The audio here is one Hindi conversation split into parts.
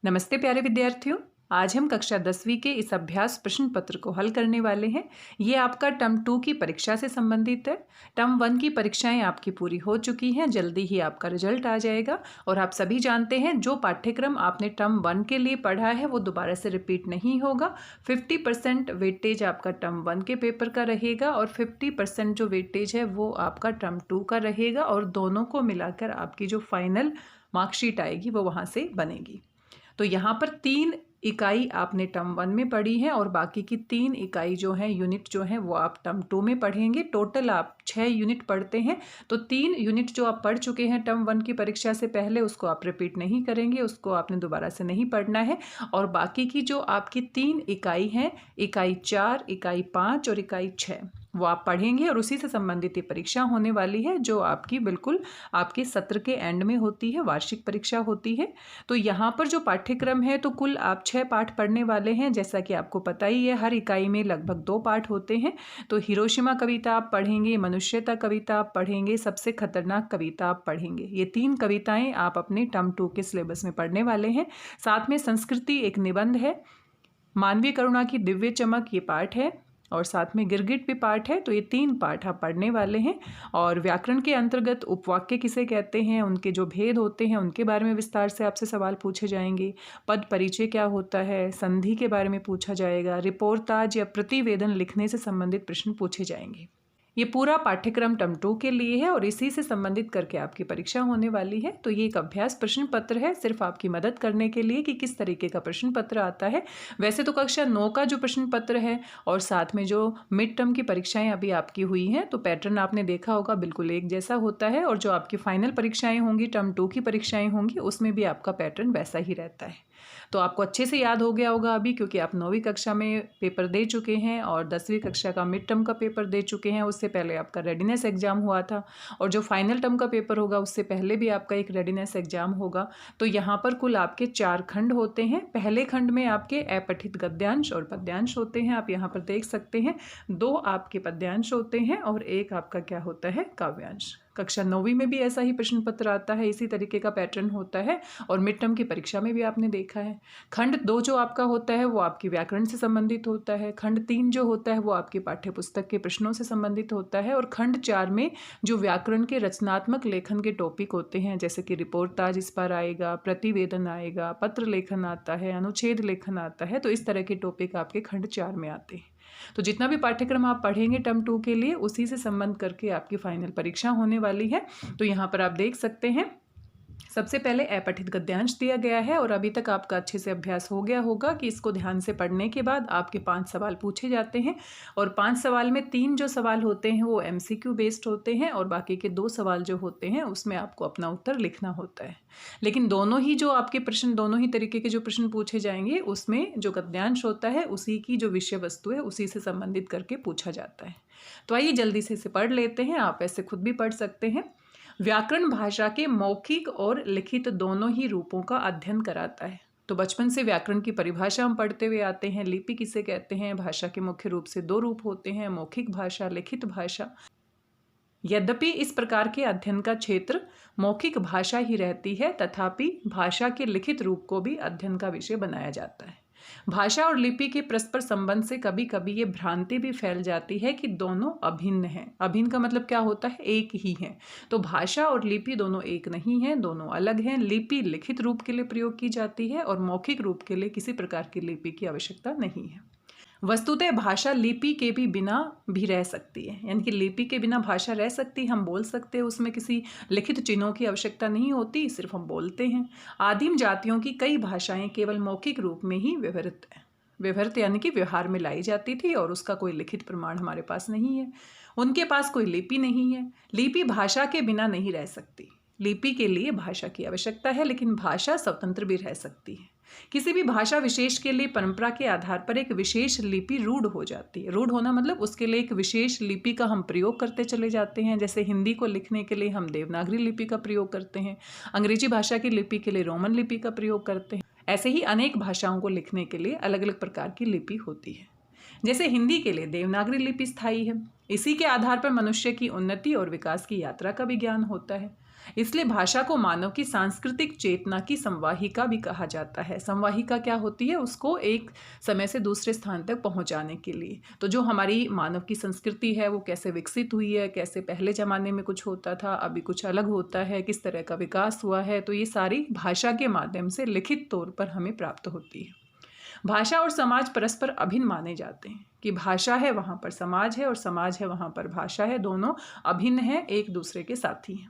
नमस्ते प्यारे विद्यार्थियों। आज हम कक्षा 10वीं के इस अभ्यास प्रश्न पत्र को हल करने वाले हैं। ये आपका टर्म 2 की परीक्षा से संबंधित है। टर्म 1 की परीक्षाएं आपकी पूरी हो चुकी हैं, जल्दी ही आपका रिजल्ट आ जाएगा। और आप सभी जानते हैं जो पाठ्यक्रम आपने टर्म 1 के लिए पढ़ा है वो दोबारा से रिपीट नहीं होगा। 50% वेटेज आपका टर्म 1 के पेपर का रहेगा और 50% जो वेटेज है वो आपका टर्म 2 का रहेगा, और दोनों को मिलाकर आपकी जो फाइनल मार्कशीट आएगी वो वहाँ से बनेगी। तो यहाँ पर 3 इकाई आपने टर्म 1 में पढ़ी है और बाकी की 3 इकाई जो है यूनिट जो है वो आप टर्म 2 में पढ़ेंगे। टोटल आप 6 यूनिट पढ़ते हैं, तो 3 यूनिट जो आप पढ़ चुके हैं टर्म 1 की परीक्षा से पहले उसको आप रिपीट नहीं करेंगे, उसको आपने दोबारा से नहीं पढ़ना है। और बाकी की जो आपकी 3 इकाई हैं, इकाई 4, इकाई 5 और इकाई 6, वो आप पढ़ेंगे और उसी से संबंधित ये परीक्षा होने वाली है जो आपकी बिल्कुल आपके सत्र के एंड में होती है, वार्षिक परीक्षा होती है। तो यहाँ पर जो पाठ्यक्रम है तो कुल आप 6 पाठ पढ़ने वाले हैं। जैसा कि आपको पता ही है हर इकाई में लगभग 2 पाठ होते हैं। तो हिरोशिमा कविता आप पढ़ेंगे, मनुष्यता कविता आप पढ़ेंगे, सबसे खतरनाक कविता आप पढ़ेंगे। ये 3 कविताएं आप अपने टर्म 2 के सिलेबस में पढ़ने वाले हैं। साथ में संस्कृति एक निबंध है, मानवीय करुणा की दिव्य चमक ये पाठ है, और साथ में गिरगिट भी पाठ है। तो ये 3 पाठ आप पढ़ने वाले हैं। और व्याकरण के अंतर्गत उपवाक्य किसे कहते हैं, उनके जो भेद होते हैं उनके बारे में विस्तार से आपसे सवाल पूछे जाएंगे। पद परिचय क्या होता है, संधि के बारे में पूछा जाएगा। रिपोर्टाज या प्रतिवेदन लिखने से संबंधित प्रश्न पूछे जाएंगे। ये पूरा पाठ्यक्रम टर्म 2 के लिए है और इसी से संबंधित करके आपकी परीक्षा होने वाली है। तो ये एक अभ्यास प्रश्न पत्र है सिर्फ आपकी मदद करने के लिए कि किस तरीके का प्रश्न पत्र आता है। वैसे तो कक्षा 9 का जो प्रश्न पत्र है और साथ में जो मिड टर्म की परीक्षाएं अभी आपकी हुई हैं तो पैटर्न आपने देखा होगा बिल्कुल एक जैसा होता है, और जो आपकी फाइनल परीक्षाएं होंगी, टर्म 2 की परीक्षाएं होंगी, उसमें भी आपका पैटर्न वैसा ही रहता है। तो आपको अच्छे से याद हो गया होगा अभी, क्योंकि आप 9वीं कक्षा में पेपर दे चुके हैं और 10वीं कक्षा का मिड टर्म का पेपर दे चुके हैं। उससे पहले आपका रेडीनेस एग्जाम हुआ था, और जो फाइनल टर्म का पेपर होगा उससे पहले भी आपका एक रेडीनेस एग्जाम होगा। तो यहाँ पर कुल आपके 4 खंड होते हैं। पहले खंड में आपके अपठित गद्यांश और पद्यांश होते हैं, आप यहाँ पर देख सकते हैं। 2 आपके पद्यांश होते हैं और 1 आपका क्या होता है, काव्यांश। कक्षा 9वीं में भी ऐसा ही प्रश्न पत्र आता है, इसी तरीके का पैटर्न होता है, और मिड टर्म की परीक्षा में भी आपने देखा है। खंड 2 जो आपका होता है वो आपकी व्याकरण से संबंधित होता है। खंड 3 जो होता है वो आपकी पाठ्य पुस्तक के प्रश्नों से संबंधित होता है। और खंड 4 में जो व्याकरण के रचनात्मक लेखन के टॉपिक होते हैं, जैसे कि रिपोर्टाज इस पर आएगा, प्रतिवेदन आएगा, पत्र लेखन आता है, अनुच्छेद लेखन आता है। तो इस तरह के टॉपिक आपके खंड 4 में आते हैं। तो जितना भी पाठ्यक्रम आप पढ़ेंगे टर्म 2 के लिए उसी से संबंध करके आपकी फाइनल परीक्षा होने वाली है। तो यहाँ पर आप देख सकते हैं सबसे पहले अपठित गद्यांश दिया गया है, और अभी तक आपका अच्छे से अभ्यास हो गया होगा कि इसको ध्यान से पढ़ने के बाद आपके 5 सवाल पूछे जाते हैं। और 5 सवाल में 3 जो सवाल होते हैं वो MCQ बेस्ड होते हैं, और बाकी के 2 सवाल जो होते हैं उसमें आपको अपना उत्तर लिखना होता है। लेकिन दोनों ही जो आपके प्रश्न, दोनों ही तरीके के जो प्रश्न पूछे जाएंगे उसमें जो गद्यांश होता है उसी की जो विषय वस्तु है उसी से संबंधित करके पूछा जाता है। तो आइए जल्दी से इसे पढ़ लेते हैं, आप ऐसे खुद भी पढ़ सकते हैं। व्याकरण भाषा के मौखिक और लिखित दोनों ही रूपों का अध्ययन कराता है। तो बचपन से व्याकरण की परिभाषा हम पढ़ते हुए आते हैं। लिपि किसे कहते हैं? भाषा के मुख्य रूप से 2 रूप होते हैं, मौखिक भाषा, लिखित भाषा। यद्यपि इस प्रकार के अध्ययन का क्षेत्र मौखिक भाषा ही रहती है, तथापि भाषा के लिखित रूप को भी अध्ययन का विषय बनाया जाता है। भाषा और लिपि के परस्पर संबंध से कभी कभी ये भ्रांति भी फैल जाती है कि दोनों अभिन्न हैं। अभिन्न का मतलब क्या होता है? एक ही है। तो भाषा और लिपि दोनों एक नहीं है, दोनों अलग हैं। लिपि लिखित रूप के लिए प्रयोग की जाती है और मौखिक रूप के लिए किसी प्रकार की लिपि की आवश्यकता नहीं है। वस्तुतः भाषा लिपि के भी बिना भी रह सकती है, यानी कि लिपि के बिना भाषा रह सकती, हम बोल सकते हैं, उसमें किसी लिखित चिन्हों की आवश्यकता नहीं होती, सिर्फ हम बोलते हैं। आदिम जातियों की कई भाषाएं केवल मौखिक रूप में ही व्यवहृत यानी कि व्यवहार में लाई जाती थी, और उसका कोई लिखित प्रमाण हमारे पास नहीं है। उनके पास कोई लिपि नहीं है। लिपि भाषा के बिना नहीं रह सकती। लिपि के लिए भाषा की आवश्यकता है, लेकिन भाषा स्वतंत्र भी रह सकती है। किसी भी भाषा विशेष के लिए परंपरा के आधार पर एक विशेष लिपि रूढ़ हो जाती है। रूढ़ होना मतलब उसके लिए एक विशेष लिपि का हम प्रयोग करते चले जाते हैं। जैसे हिंदी को लिखने के लिए हम देवनागरी लिपि का प्रयोग करते हैं, अंग्रेजी भाषा की लिपि के लिए रोमन लिपि का प्रयोग करते हैं। ऐसे ही अनेक भाषाओं को लिखने के लिए अलग अलग प्रकार की लिपि होती है। जैसे हिंदी के लिए देवनागरी लिपि स्थायी है। इसी के आधार पर मनुष्य की उन्नति और विकास की यात्रा का भी ज्ञान होता है। इसलिए भाषा को मानव की सांस्कृतिक चेतना की संवाहिका भी कहा जाता है। संवाहिका क्या होती है? उसको एक समय से दूसरे स्थान तक पहुंचाने के लिए। तो जो हमारी मानव की संस्कृति है वो कैसे विकसित हुई है, कैसे पहले ज़माने में कुछ होता था, अभी कुछ अलग होता है, किस तरह का विकास हुआ है, तो ये सारी भाषा के माध्यम से लिखित तौर पर हमें प्राप्त होती है। भाषा और समाज परस्पर अभिन्न माने जाते हैं कि भाषा है वहाँ पर समाज है और समाज है वहाँ पर भाषा है, दोनों अभिन्न हैं, एक दूसरे के साथी हैं।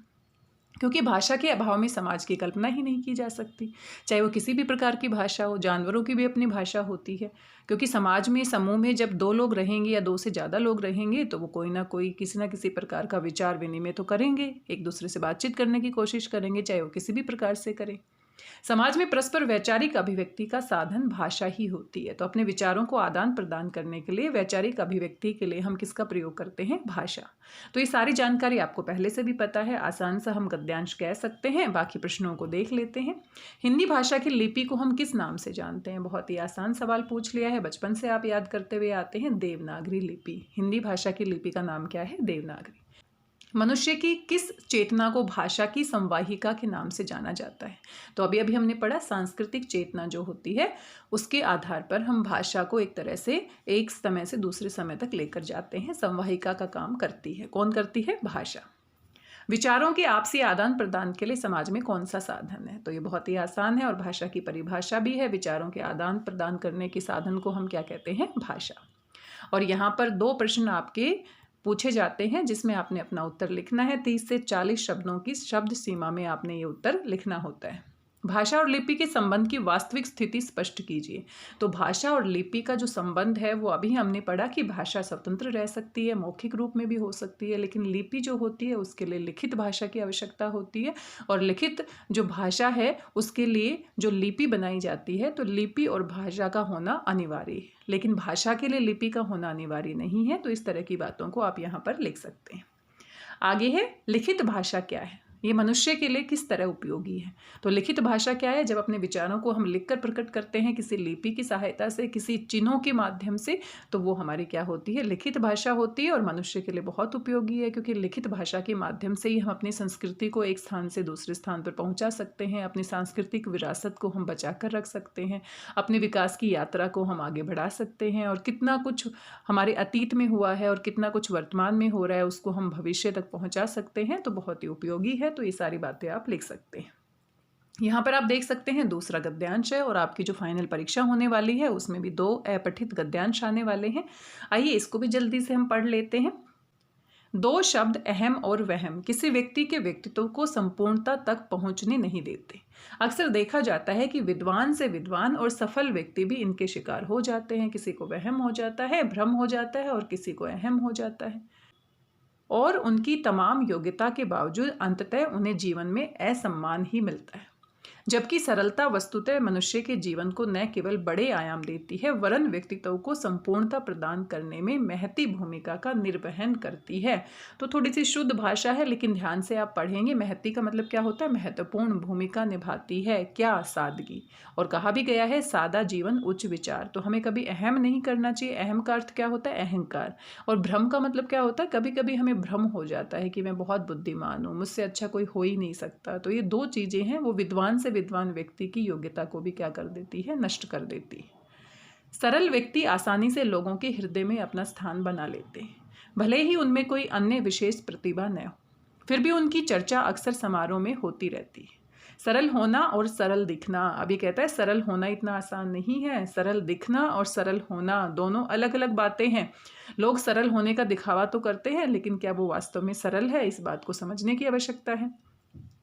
क्योंकि भाषा के अभाव में समाज की कल्पना ही नहीं की जा सकती, चाहे वो किसी भी प्रकार की भाषा हो। जानवरों की भी अपनी भाषा होती है, क्योंकि समाज में, समूह में जब 2 लोग रहेंगे या 2 से ज़्यादा लोग रहेंगे तो वो कोई ना कोई किसी ना किसी प्रकार का विचार विनिमय तो करेंगे, एक दूसरे से बातचीत करने की कोशिश करेंगे, चाहे वो किसी भी प्रकार से करें। समाज में परस्पर वैचारिक अभिव्यक्ति का साधन भाषा ही होती है। तो अपने विचारों को आदान प्रदान करने के लिए, वैचारिक अभिव्यक्ति के लिए हम किसका प्रयोग करते हैं? भाषा। तो ये सारी जानकारी आपको पहले से भी पता है, आसान सा हम गद्यांश कह सकते हैं। बाकी प्रश्नों को देख लेते हैं। हिंदी भाषा की लिपि को हम किस नाम से जानते हैं? बहुत ही आसान सवाल पूछ लिया है, बचपन से आप याद करते हुए आते हैं। देवनागरी लिपि। हिंदी भाषा की लिपि का नाम क्या है? देवनागरी। मनुष्य की किस चेतना को भाषा की संवाहिका के नाम से जाना जाता है? तो अभी हमने पढ़ा, सांस्कृतिक चेतना जो होती है उसके आधार पर हम भाषा को एक तरह से एक समय से दूसरे समय तक लेकर जाते हैं। संवाहिका का काम करती है। कौन करती है? भाषा। विचारों के आपसी आदान प्रदान के लिए समाज में कौन सा साधन है? तो ये बहुत ही आसान है और भाषा की परिभाषा भी है। विचारों के आदान प्रदान करने के साधन को हम क्या कहते हैं? भाषा। और यहाँ पर 2 प्रश्न आपके पूछे जाते हैं जिसमें आपने अपना उत्तर लिखना है। 30 से 40 शब्दों की शब्द सीमा में आपने ये उत्तर लिखना होता है। भाषा और लिपि के संबंध की वास्तविक स्थिति स्पष्ट कीजिए। तो भाषा और लिपि का जो संबंध है वो अभी हमने पढ़ा कि भाषा स्वतंत्र रह सकती है, मौखिक रूप में भी हो सकती है, लेकिन लिपि जो होती है उसके लिए लिखित भाषा की आवश्यकता होती है। और लिखित जो भाषा है उसके लिए जो लिपि बनाई जाती है, तो लिपि और भाषा का होना अनिवार्य है, लेकिन भाषा के लिए लिपि का होना अनिवार्य नहीं है। तो इस तरह की बातों को आप यहाँ पर लिख सकते हैं। आगे है, लिखित भाषा क्या है? ये मनुष्य के लिए किस तरह उपयोगी है? तो लिखित भाषा क्या है? जब अपने विचारों को हम लिखकर प्रकट करते हैं किसी लिपि की सहायता से, किसी चिन्हों के माध्यम से, तो वो हमारी क्या होती है? लिखित भाषा होती है। और मनुष्य के लिए बहुत उपयोगी है, क्योंकि लिखित भाषा के माध्यम से ही हम अपनी संस्कृति को एक स्थान से दूसरे स्थान पर पहुंचा सकते हैं, अपनी सांस्कृतिक विरासत को हम बचा कर रख सकते हैं, अपने विकास की यात्रा को हम आगे बढ़ा सकते हैं। और कितना कुछ हमारे अतीत में हुआ है और कितना कुछ वर्तमान में हो रहा है उसको हम भविष्य तक पहुंचा सकते हैं। तो बहुत ही उपयोगी है। तो ये सारी बातें आप लिख सकते हैं। यहाँ पर आप देख सकते हैं दूसरा गद्यांश है और आपकी जो फाइनल परीक्षा होने वाली है उसमें भी 2 अपठित गद्यांश आने वाले हैं। आइए इसको भी जल्दी से हम पढ़ लेते हैं। 2 शब्द अहम और वहम किसी व्यक्ति के व्यक्तित्व को संपूर्णता तक पहुंचने नहीं देते। अक्सर देखा जाता है कि विद्वान से विद्वान और सफल व्यक्ति भी इनके शिकार हो जाते हैं। किसी को वहम हो जाता है, भ्रम हो जाता है, और किसी को अहम हो जाता है, और उनकी तमाम योग्यता के बावजूद अंततः उन्हें जीवन में असम्मान ही मिलता है। जबकि सरलता वस्तुतः मनुष्य के जीवन को न केवल बड़े आयाम देती है, वरन व्यक्तित्व को संपूर्णता प्रदान करने में महती भूमिका का निर्वहन करती है। तो थोड़ी सी शुद्ध भाषा है, लेकिन ध्यान से आप पढ़ेंगे। महती का मतलब क्या होता है? महत्वपूर्ण भूमिका निभाती है। क्या? सादगी। और कहा भी गया है, सादा जीवन उच्च विचार। तो हमें कभी अहम नहीं करना चाहिए। अहम का अर्थ क्या होता है? अहंकार। और भ्रम का मतलब क्या होता है? कभी कभी हमें भ्रम हो जाता है कि मैं बहुत बुद्धिमान हूँ, मुझसे अच्छा कोई हो ही नहीं सकता। तो ये 2 चीज़ें हैं, वो विद्वान से विद्वान व्यक्ति की योग्यता को भी क्या कर देती है? नष्ट कर देती है। सरल व्यक्ति आसानी से लोगों के हृदय में अपना स्थान बना लेते हैं, भले ही उनमें कोई अन्य विशेष प्रतिभा न हो, फिर भी उनकी चर्चा अक्सर समारोह में होती रहती है। सरल होना और सरल दिखना। अभी कहता है सरल होना इतना आसान नहीं है। सरल दिखना और सरल होना दोनों अलग अलग बातें हैं। लोग सरल होने का दिखावा तो करते हैं, लेकिन क्या वो वास्तव में सरल है? इस बात को समझने की आवश्यकता है।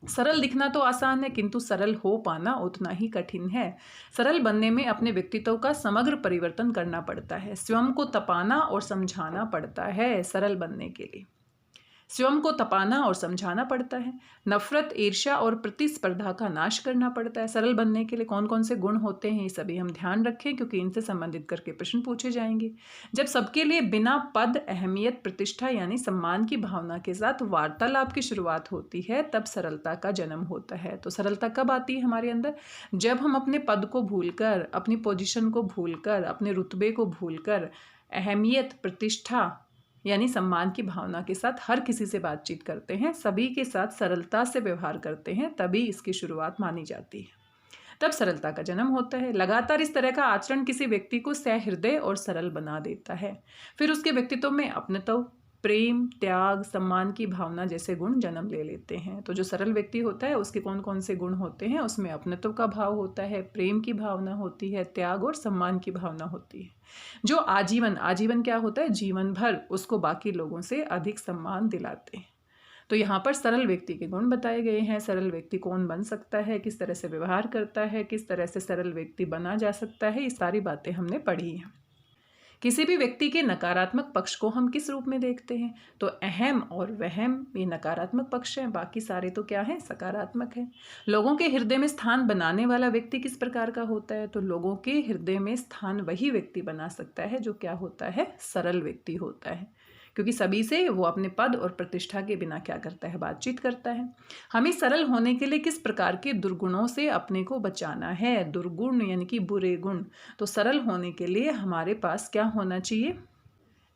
सरल दिखना तो आसान है, किंतु सरल हो पाना उतना ही कठिन है। सरल बनने में अपने व्यक्तित्व का समग्र परिवर्तन करना पड़ता है। स्वयं को तपाना और समझाना पड़ता है सरल बनने के लिए। स्वयं को तपाना और समझाना पड़ता है। नफरत, ईर्ष्या और प्रतिस्पर्धा का नाश करना पड़ता है। सरल बनने के लिए कौन कौन से गुण होते हैं, ये सभी हम ध्यान रखें, क्योंकि इनसे संबंधित करके प्रश्न पूछे जाएंगे। जब सबके लिए बिना पद, अहमियत, प्रतिष्ठा यानी सम्मान की भावना के साथ वार्तालाप की शुरुआत होती है, तब सरलता का जन्म होता है। तो सरलता कब आती है हमारे अंदर? जब हम अपने पद को भूलकर, अपनी पोजीशन को भूलकर, अपने रुतबे को भूलकर अहमियत, प्रतिष्ठा यानी सम्मान की भावना के साथ हर किसी से बातचीत करते हैं, सभी के साथ सरलता से व्यवहार करते हैं, तभी इसकी शुरुआत मानी जाती है। तब सरलता का जन्म होता है। लगातार इस तरह का आचरण किसी व्यक्ति को सहृदय और सरल बना देता है। फिर उसके व्यक्तित्व में अपनत्व, प्रेम, त्याग, सम्मान की भावना जैसे गुण जन्म ले लेते हैं। तो जो सरल व्यक्ति होता है उसके कौन कौन से गुण होते हैं? उसमें अपनत्व का भाव होता है, प्रेम की भावना होती है, त्याग और सम्मान की भावना होती है। जो आजीवन क्या होता है? जीवन भर उसको बाकी लोगों से अधिक सम्मान दिलाते हैं। तो यहाँ पर सरल व्यक्ति के गुण बताए गए हैं। सरल व्यक्ति कौन बन सकता है, किस तरह से व्यवहार करता है, किस तरह से सरल व्यक्ति बना जा सकता है, ये सारी बातें हमने पढ़ी हैं। किसी भी व्यक्ति के नकारात्मक पक्ष को हम किस रूप में देखते हैं? तो अहम और वहम ये नकारात्मक पक्ष हैं, बाकी सारे तो क्या हैं? सकारात्मक है। लोगों के हृदय में स्थान बनाने वाला व्यक्ति किस प्रकार का होता है? तो लोगों के हृदय में स्थान वही व्यक्ति बना सकता है जो क्या होता है? सरल व्यक्ति होता है, क्योंकि सभी से वो अपने पद और प्रतिष्ठा के बिना क्या करता है? बातचीत करता है। हमें सरल होने के लिए किस प्रकार के दुर्गुणों से अपने को बचाना है? दुर्गुण यानी कि बुरे गुण। तो सरल होने के लिए हमारे पास क्या होना चाहिए?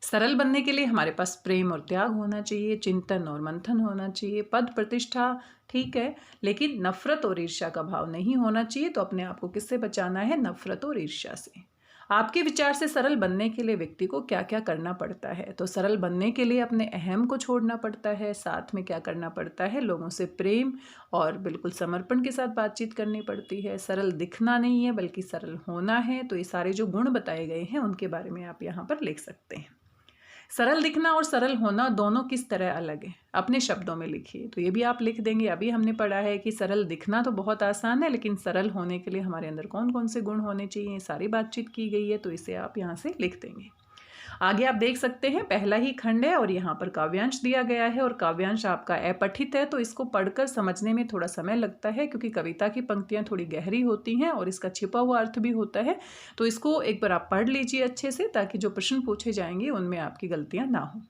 सरल बनने के लिए हमारे पास प्रेम और त्याग होना चाहिए, चिंतन और मंथन होना चाहिए, पद प्रतिष्ठा ठीक है, लेकिन नफरत और ईर्ष्या का भाव नहीं होना चाहिए। तो अपने आप को किससे बचाना है? नफरत और ईर्ष्या से। आपके विचार से सरल बनने के लिए व्यक्ति को क्या क्या करना पड़ता है? तो सरल बनने के लिए अपने अहम को छोड़ना पड़ता है, साथ में क्या करना पड़ता है? लोगों से प्रेम और बिल्कुल समर्पण के साथ बातचीत करनी पड़ती है। सरल दिखना नहीं है बल्कि सरल होना है। तो ये सारे जो गुण बताए गए हैं उनके बारे में आप यहाँ पर लिख सकते हैं। सरल दिखना और सरल होना दोनों किस तरह अलग है? अपने शब्दों में लिखिए। तो ये भी आप लिख देंगे। अभी हमने पढ़ा है कि सरल दिखना तो बहुत आसान है, लेकिन सरल होने के लिए हमारे अंदर कौन कौन से गुण होने चाहिए, सारी बातचीत की गई है। तो इसे आप यहाँ से लिख देंगे। आगे आप देख सकते हैं पहला ही खंड है और यहाँ पर काव्यांश दिया गया है, और काव्यांश आपका अपठित है, तो इसको पढ़कर समझने में थोड़ा समय लगता है, क्योंकि कविता की पंक्तियाँ थोड़ी गहरी होती हैं और इसका छिपा हुआ अर्थ भी होता है। तो इसको एक बार आप पढ़ लीजिए अच्छे से, ताकि जो प्रश्न पूछे जाएंगे उनमें आपकी गलतियाँ ना हो।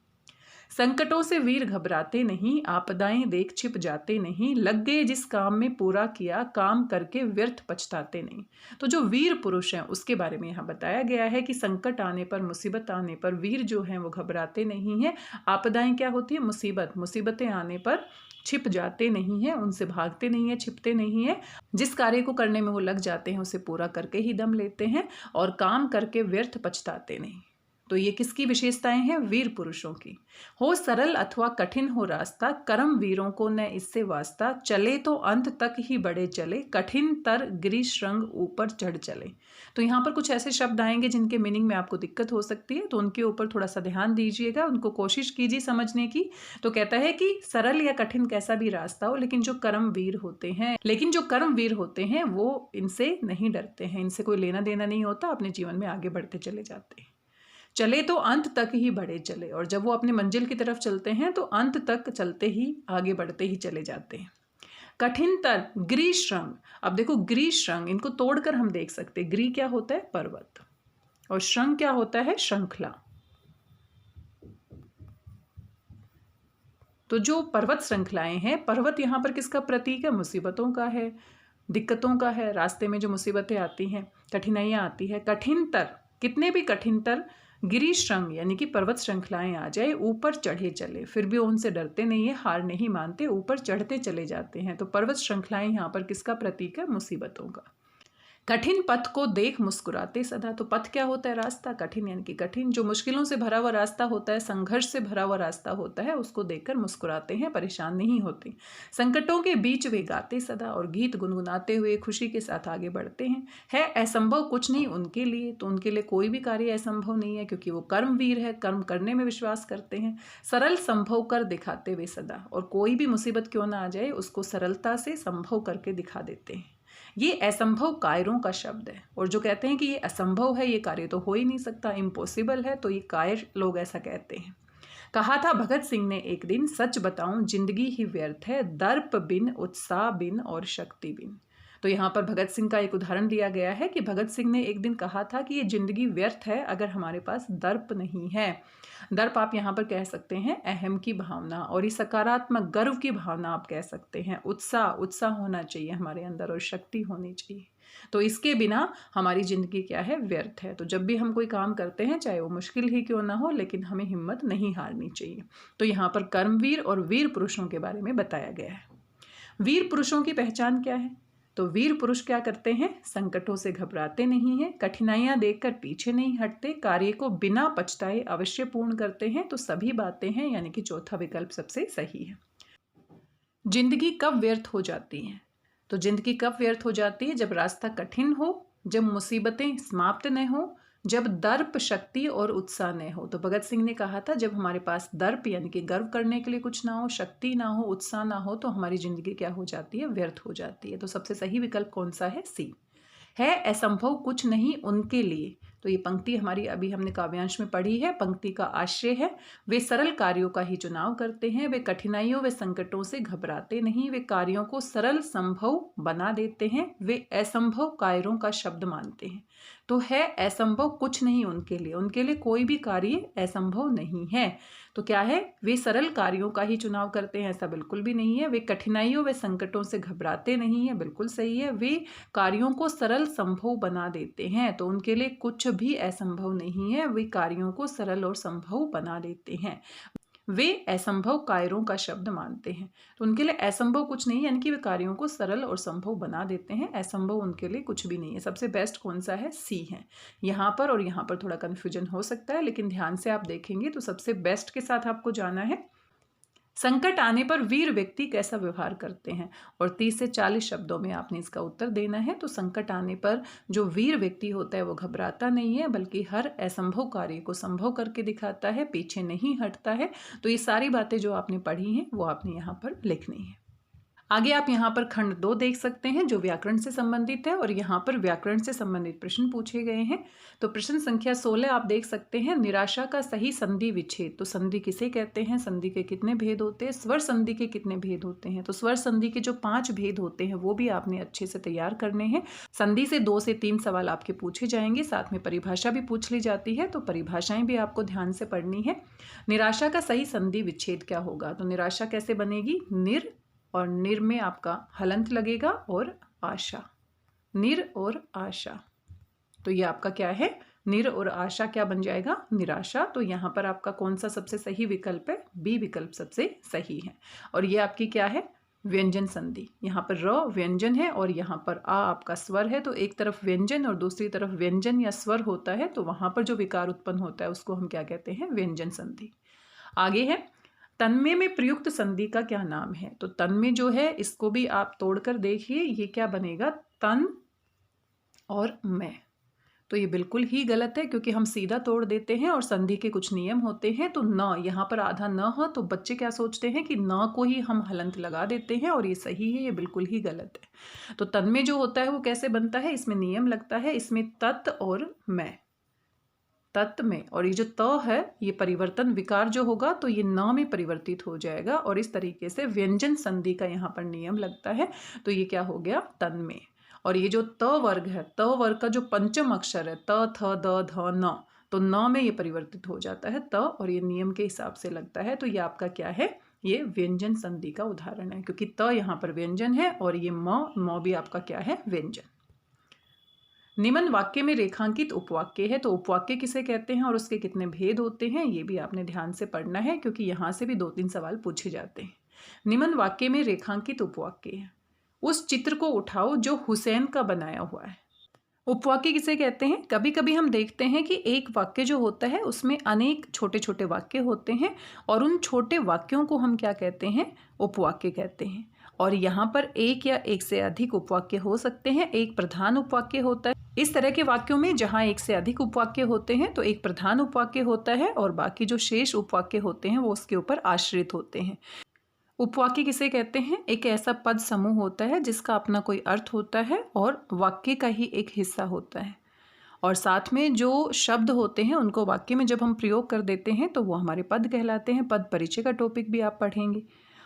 संकटों से वीर घबराते नहीं, आपदाएं देख छिप जाते नहीं, लग गए जिस काम में पूरा किया, काम करके व्यर्थ पछताते नहीं। तो जो वीर पुरुष हैं उसके बारे में यहाँ बताया गया है कि संकट आने पर, मुसीबत आने पर वीर जो हैं वो घबराते नहीं हैं। आपदाएं क्या होती है? मुसीबतें आने पर छिप जाते नहीं हैं, उनसे भागते नहीं हैं, छिपते नहीं हैं। जिस कार्य को करने में वो लग जाते हैं उसे पूरा करके ही दम लेते हैं, और काम करके व्यर्थ पछताते नहीं। तो ये किसकी विशेषताएं हैं? वीर पुरुषों की। हो सरल अथवा कठिन हो रास्ता, कर्म वीरों को न इससे वास्ता, चले तो अंत तक ही बढ़े चले, कठिन तर गिरि श्रृंग ऊपर चढ़ चले। तो यहाँ पर कुछ ऐसे शब्द आएंगे जिनके मीनिंग में आपको दिक्कत हो सकती है, तो उनके ऊपर थोड़ा सा ध्यान दीजिएगा, उनको कोशिश कीजिए समझने की। तो कहता है कि सरल या कठिन कैसा भी रास्ता हो, लेकिन जो कर्मवीर होते हैं वो इनसे नहीं डरते हैं, इनसे कोई लेना देना नहीं होता, अपने जीवन में आगे बढ़ते चले जाते हैं। चले तो अंत तक ही बढ़े चले, और जब वो अपने मंजिल की तरफ चलते हैं तो अंत तक चलते ही, आगे बढ़ते ही चले जाते हैं। कठिनतर गिरिश्रंग। अब देखो गिरिश्रंग, इनको तोड़कर हम देख सकते हैं। गिरि क्या होता है? पर्वत, और श्रृंग क्या होता है? श्रृंखला। तो जो पर्वत श्रृंखलाएं हैं, पर्वत यहाँ पर किसका प्रतीक है? मुसीबतों का है, दिक्कतों का है। रास्ते में जो मुसीबतें आती हैं, कठिनाइयाँ आती है। कठिनतर, कितने भी कठिनतर गिरिश्रंग यानी कि पर्वत श्रृंखलाएं आ जाए, ऊपर चढ़े चले, फिर भी उनसे डरते नहीं है, हार नहीं मानते, ऊपर चढ़ते चले जाते हैं। तो पर्वत श्रृंखलाएं यहाँ पर किसका प्रतीक है? मुसीबतों का। कठिन पथ को देख मुस्कुराते सदा। तो पथ क्या होता है? रास्ता। कठिन यानी कि कठिन, जो मुश्किलों से भरा हुआ रास्ता होता है, संघर्ष से भरा हुआ रास्ता होता है, उसको देखकर मुस्कुराते हैं, परेशान नहीं होते। संकटों के बीच वे गाते सदा, और गीत गुनगुनाते हुए खुशी के साथ आगे बढ़ते हैं। है असंभव कुछ नहीं उनके लिए, तो उनके लिए कोई भी कार्य असंभव नहीं है, क्योंकि वो कर्मवीर है, कर्म करने में विश्वास करते हैं। सरल संभव कर दिखाते हुए सदा, और कोई भी मुसीबत क्यों ना आ जाए उसको सरलता से संभव करके दिखा देते हैं। ये असंभव कायरों का शब्द है, और जो कहते हैं कि ये असंभव है, ये कार्य तो हो ही नहीं सकता, इम्पॉसिबल है, तो ये कायर लोग ऐसा कहते हैं। कहा था भगत सिंह ने एक दिन, सच बताऊं जिंदगी ही व्यर्थ है, दर्प बिन, उत्साह बिन और शक्ति बिन। तो यहाँ पर भगत सिंह का एक उदाहरण दिया गया है कि भगत सिंह ने एक दिन कहा था कि ये जिंदगी व्यर्थ है अगर हमारे पास दर्प नहीं है। दर्प आप यहाँ पर कह सकते हैं अहम की भावना, और ये सकारात्मक गर्व की भावना आप कह सकते हैं। उत्साह होना चाहिए हमारे अंदर, और शक्ति होनी चाहिए। तो इसके बिना हमारी ज़िंदगी क्या है, व्यर्थ है। तो जब भी हम कोई काम करते हैं, चाहे वो मुश्किल ही क्यों ना हो, लेकिन हमें हिम्मत नहीं हारनी चाहिए। तो यहाँ पर कर्मवीर और वीर पुरुषों के बारे में बताया गया है। वीर पुरुषों की पहचान क्या है? तो वीर पुरुष क्या करते हैं? संकटों से घबराते नहीं हैं, कठिनाइयां देखकर पीछे नहीं हटते, कार्य को बिना पछताए अवश्य पूर्ण करते हैं। तो सभी बातें हैं, यानी कि चौथा विकल्प सबसे सही है। जिंदगी कब व्यर्थ हो जाती है? तो जिंदगी कब व्यर्थ हो जाती है? जब रास्ता कठिन हो, जब मुसीबतें समाप्त न हो, जब दर्प, शक्ति और उत्साह न हो। तो भगत सिंह ने कहा था, जब हमारे पास दर्प यानी कि गर्व करने के लिए कुछ ना हो, शक्ति ना हो, उत्साह ना हो, तो हमारी जिंदगी क्या हो जाती है? व्यर्थ हो जाती है। तो सबसे सही विकल्प कौन सा है? सी है। असंभव कुछ नहीं उनके लिए। तो ये पंक्ति हमारी अभी हमने काव्यांश में पढ़ी है। पंक्ति का आशय है, वे सरल कार्यों का ही चुनाव करते हैं, वे कठिनाइयों व संकटों से घबराते नहीं, वे कार्यों को सरल संभव बना देते हैं, वे असंभव कार्यों का शब्द मानते हैं। तो है असंभव कुछ नहीं उनके लिए कोई भी कार्य असंभव नहीं है। तो क्या है? वे सरल कार्यों का ही चुनाव करते हैं, ऐसा बिल्कुल भी नहीं है। वे कठिनाइयों व संकटों से घबराते नहीं है, बिल्कुल सही है। वे कार्यों को सरल संभव बना देते हैं, तो उनके लिए कुछ भी असंभव नहीं है, वे कार्यों को सरल और संभव बना देते हैं। वे असंभव कार्यों का शब्द मानते हैं, तो उनके लिए असंभव कुछ नहीं, यानी कि वे कार्यों को सरल और संभव बना देते हैं। असंभव उनके लिए कुछ भी नहीं है। सबसे बेस्ट कौन सा है? सी है। यहाँ पर और यहाँ पर थोड़ा कन्फ्यूजन हो सकता है, लेकिन ध्यान से आप देखेंगे तो सबसे बेस्ट के साथ आपको जाना है। संकट आने पर वीर व्यक्ति कैसा व्यवहार करते हैं, और 30 से 40 शब्दों में आपने इसका उत्तर देना है। तो संकट आने पर जो वीर व्यक्ति होता है वो घबराता नहीं है, बल्कि हर असंभव कार्य को संभव करके दिखाता है, पीछे नहीं हटता है। तो ये सारी बातें जो आपने पढ़ी हैं वो आपने यहाँ पर लिखनी है। आगे आप यहाँ पर खंड 2 देख सकते हैं, जो व्याकरण से संबंधित है, और यहाँ पर व्याकरण से संबंधित प्रश्न पूछे गए हैं। तो प्रश्न संख्या 16 आप देख सकते हैं, निराशा का सही संधि विच्छेद। तो संधि किसे कहते हैं? संधि के कितने भेद होते हैं? स्वर संधि के कितने भेद होते हैं? तो स्वर संधि के जो 5 भेद होते हैं वो भी आपने अच्छे से तैयार करने हैं। संधि से 2 से 3 सवाल आपके पूछे जाएंगे, साथ में परिभाषा भी पूछ ली जाती है, तो परिभाषाएं भी आपको ध्यान से पढ़नी है। निराशा का सही संधि विच्छेद क्या होगा? तो निराशा कैसे बनेगी? निर और निर में आपका हलंत लगेगा, और आशा, निर और आशा। तो ये आपका क्या है? निर और आशा क्या बन जाएगा? निराशा। तो यहाँ पर आपका कौन सा सबसे सही विकल्प है? बी विकल्प सबसे सही है। और ये आपकी क्या है? व्यंजन संधि। यहाँ पर र व्यंजन है और यहाँ पर आ आपका स्वर है, तो एक तरफ व्यंजन और दूसरी तरफ व्यंजन या स्वर होता है, तो वहाँ पर जो विकार उत्पन्न होता है उसको हम क्या कहते हैं? व्यंजन संधि। आगे है, तन्मय में प्रयुक्त संधि का क्या नाम है? तो तन्मय जो है इसको भी आप तोड़कर देखिए, ये क्या बनेगा? तन और मैं। तो ये बिल्कुल ही गलत है, क्योंकि हम सीधा तोड़ देते हैं और संधि के कुछ नियम होते हैं। तो न, यहाँ पर आधा न हो तो बच्चे क्या सोचते हैं कि न को ही हम हलंत लगा देते हैं, और ये सही है, ये बिल्कुल ही गलत है। तो तन्मय जो होता है वो कैसे बनता है? इसमें नियम लगता है, इसमें तत् और मैं, तत् में, और ये जो त है ये परिवर्तन विकार जो होगा तो ये न में परिवर्तित हो जाएगा, और इस तरीके से व्यंजन संधि का यहाँ पर नियम लगता है। तो ये क्या हो गया? तन में। और ये जो त वर्ग है, त वर्ग का जो पंचम अक्षर है, त थ द ध न, तो न में ये परिवर्तित हो जाता है त, और ये नियम के हिसाब से लगता है। तो ये आपका क्या है? ये व्यंजन संधि का उदाहरण है, क्योंकि त यहाँ पर व्यंजन है और ये म भी आपका क्या है? व्यंजन। निम्न वाक्य में रेखांकित उपवाक्य है। तो उपवाक्य किसे कहते हैं और उसके कितने भेद होते हैं, ये भी आपने ध्यान से पढ़ना है, क्योंकि यहाँ से भी 2-3 सवाल पूछे जाते हैं। निम्न वाक्य में रेखांकित उपवाक्य है, उस चित्र को उठाओ जो हुसैन का बनाया हुआ है। उपवाक्य किसे कहते हैं? कभी कभी हम देखते हैं कि एक वाक्य जो होता है उसमें अनेक छोटे छोटे वाक्य होते हैं, और उन छोटे वाक्यों को हम क्या कहते हैं? उपवाक्य कहते हैं। और यहाँ पर एक या एक से अधिक उपवाक्य हो सकते हैं। एक प्रधान उपवाक्य होता है। इस तरह के वाक्यों में जहाँ एक से अधिक उपवाक्य होते हैं तो एक प्रधान उपवाक्य होता है, और बाकी जो शेष उपवाक्य होते हैं वो उसके ऊपर आश्रित होते हैं। उपवाक्य किसे कहते हैं? एक ऐसा पद समूह होता है जिसका अपना कोई अर्थ होता है और वाक्य का ही एक हिस्सा होता है, और साथ में जो शब्द होते हैं उनको वाक्य में जब हम प्रयोग कर देते हैं तो वो हमारे पद कहलाते हैं। पद परिचय का टॉपिक भी आप पढ़ेंगे।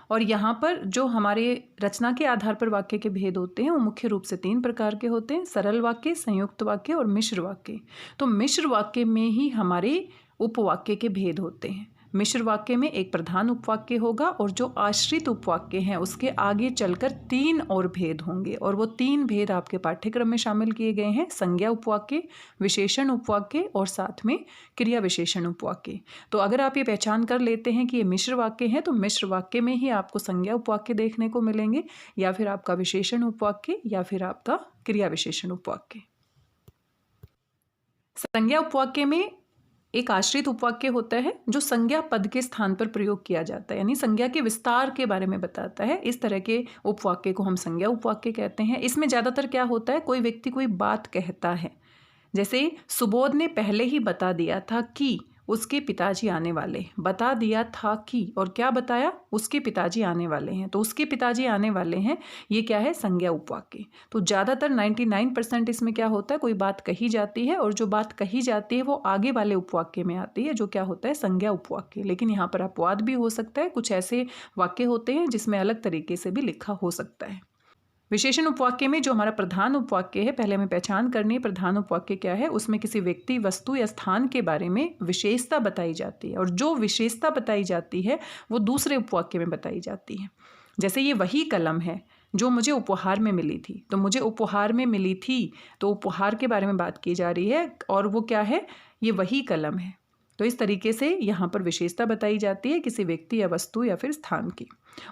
और यहाँ पर जो हमारे रचना के आधार पर वाक्य के भेद होते हैं वो मुख्य रूप से 3 प्रकार के होते हैं: सरल वाक्य, संयुक्त वाक्य और मिश्र वाक्य। तो मिश्र वाक्य में ही हमारे उपवाक्य के भेद होते हैं। मिश्र वाक्य में एक प्रधान उपवाक्य होगा और जो आश्रित उपवाक्य हैं उसके आगे चलकर 3 और भेद होंगे, और वो 3 भेद आपके पाठ्यक्रम में शामिल किए गए हैं, संज्ञा उपवाक्य, विशेषण उपवाक्य और साथ में क्रिया विशेषण उपवाक्य। तो अगर आप ये पहचान कर लेते हैं कि ये मिश्र वाक्य हैं, तो मिश्र वाक्य में ही आपको संज्ञा उपवाक्य देखने को मिलेंगे, या फिर आपका विशेषण उपवाक्य, या फिर आपका क्रिया विशेषण उपवाक्य। संज्ञा उपवाक्य में एक आश्रित उपवाक्य होता है जो संज्ञा पद के स्थान पर प्रयोग किया जाता है, यानी संज्ञा के विस्तार के बारे में बताता है। इस तरह के उपवाक्य को हम संज्ञा उपवाक्य कहते हैं। इसमें ज़्यादातर क्या होता है, कोई व्यक्ति कोई बात कहता है, जैसे सुबोध ने पहले ही बता दिया था कि उसके पिताजी आने वाले, बता दिया था कि, और क्या बताया, उसके पिताजी आने वाले हैं, तो उसके पिताजी आने वाले हैं, ये क्या है, संज्ञा उपवाक्य। तो ज़्यादातर 99% इसमें क्या होता है, कोई बात कही जाती है और जो बात कही जाती है वो आगे वाले उपवाक्य में आती है, जो क्या होता है, संज्ञा उपवाक्य। लेकिन यहाँ पर अपवाद भी हो सकता है, कुछ ऐसे वाक्य होते हैं जिसमें अलग तरीके से भी लिखा हो सकता है। विशेषण उपवाक्य में जो हमारा प्रधान उपवाक्य है, पहले हमें पहचान करनी है प्रधान उपवाक्य क्या है। उसमें किसी व्यक्ति, वस्तु या स्थान के बारे में विशेषता बताई जाती है, और जो विशेषता बताई जाती है वो दूसरे उपवाक्य में बताई जाती है। जैसे ये वही कलम है जो मुझे उपहार में मिली थी, तो मुझे उपहार में मिली थी, तो उपहार के बारे में बात की जा रही है, और वो क्या है, ये वही कलम है। तो इस तरीके से यहाँ पर विशेषता बताई जाती है किसी व्यक्ति या वस्तु या फिर स्थान की।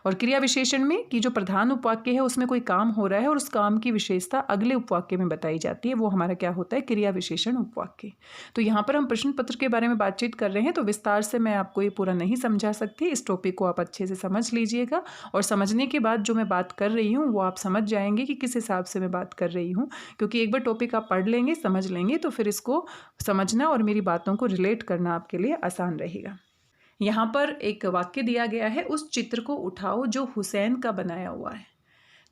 और क्रिया विशेषण में कि जो प्रधान उपवाक्य है उसमें कोई काम हो रहा है और उस काम की विशेषता अगले उपवाक्य में बताई जाती है, वो हमारा क्या होता है, क्रिया विशेषण उपवाक्य। तो यहाँ पर हम प्रश्न पत्र के बारे में बातचीत कर रहे हैं, तो विस्तार से मैं आपको ये पूरा नहीं समझा सकती। इस टॉपिक को आप अच्छे से समझ लीजिएगा, और समझने के बाद जो मैं बात कर रही हूँ वो आप समझ जाएंगे कि किस हिसाब से मैं बात कर रही हूँ, क्योंकि एक बार टॉपिक आप पढ़ लेंगे, समझ लेंगे, तो फिर इसको समझना और मेरी बातों को रिलेट करना आपके लिए आसान रहेगा। यहाँ पर एक वाक्य दिया गया है, उस चित्र को उठाओ जो हुसैन का बनाया हुआ है।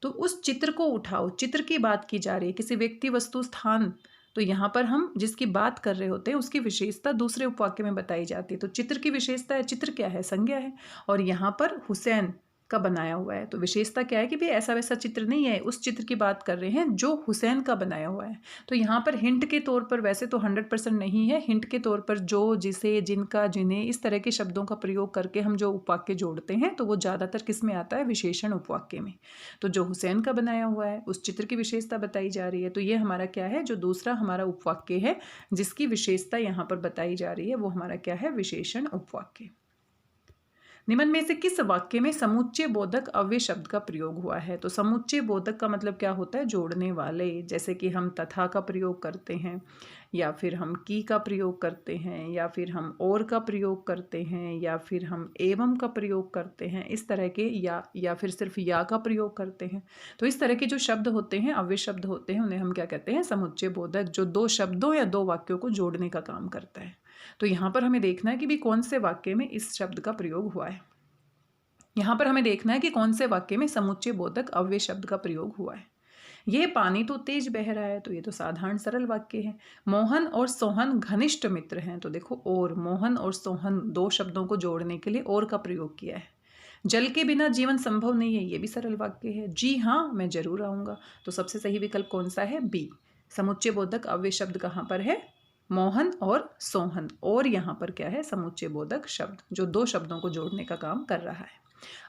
तो उस चित्र को उठाओ, चित्र की बात की जा रही है, किसी व्यक्ति, वस्तु, स्थान। तो यहाँ पर हम जिसकी बात कर रहे होते हैं उसकी विशेषता दूसरे उपवाक्य में बताई जाती है। तो चित्र की विशेषता है, चित्र क्या है, संज्ञा है, और यहाँ पर हुसैन का बनाया हुआ है, तो विशेषता क्या है कि भाई ऐसा वैसा चित्र नहीं है, उस चित्र की बात कर रहे हैं जो हुसैन का बनाया हुआ है। तो यहाँ पर हिंट के तौर पर, वैसे तो 100% नहीं है, हिंट के तौर पर जो, जिसे, जिनका, जिन्हें, इस तरह के शब्दों का प्रयोग करके हम जो उपवाक्य जोड़ते हैं तो वो ज़्यादातर किस में आता है, विशेषण उपवाक्य में। तो जो हुसैन का बनाया हुआ है उस चित्र की विशेषता बताई जा रही है, तो ये हमारा क्या है, जो दूसरा हमारा उपवाक्य है जिसकी विशेषता यहाँ पर बताई जा रही है, वो हमारा क्या है, विशेषण उपवाक्य। निम्न में से किस वाक्य में समुच्चय बोधक अव्यय शब्द का प्रयोग हुआ है। तो समुच्चय बोधक का मतलब क्या होता है, जोड़ने वाले। जैसे कि हम तथा का प्रयोग करते हैं, या फिर हम की का प्रयोग करते हैं, या फिर हम और का प्रयोग करते हैं, या फिर हम एवं का प्रयोग करते हैं, इस तरह के, या फिर सिर्फ या का प्रयोग करते हैं। तो इस तरह के जो शब्द होते हैं, अव्यय शब्द होते हैं, उन्हें हम क्या कहते हैं, समुच्चय बोधक, जो दो शब्दों या दो वाक्यों को जोड़ने का काम करता है। तो यहाँ पर हमें देखना है कि भी कौन से वाक्य में इस शब्द का प्रयोग हुआ है। यहाँ पर हमें देखना है कि कौन से वाक्य में समुच्चय बोधक अव्यय शब्द का प्रयोग हुआ है। ये पानी तो तेज बह रहा है, तो ये तो साधारण सरल वाक्य है। मोहन और सोहन घनिष्ठ मित्र हैं, तो देखो, और मोहन और सोहन दो शब्दों को जोड़ने के लिए और का प्रयोग किया है। जल के बिना जीवन संभव नहीं है, ये भी सरल वाक्य है। जी हाँ, मैं जरूर आऊँगा, तो सबसे सही विकल्प कौन सा है, बी। समुच्चय बोधक अव्यय शब्द कहाँ पर है, मोहन और सोहन, और यहाँ पर क्या है, समुच्चय बोधक शब्द जो दो शब्दों को जोड़ने का काम कर रहा है।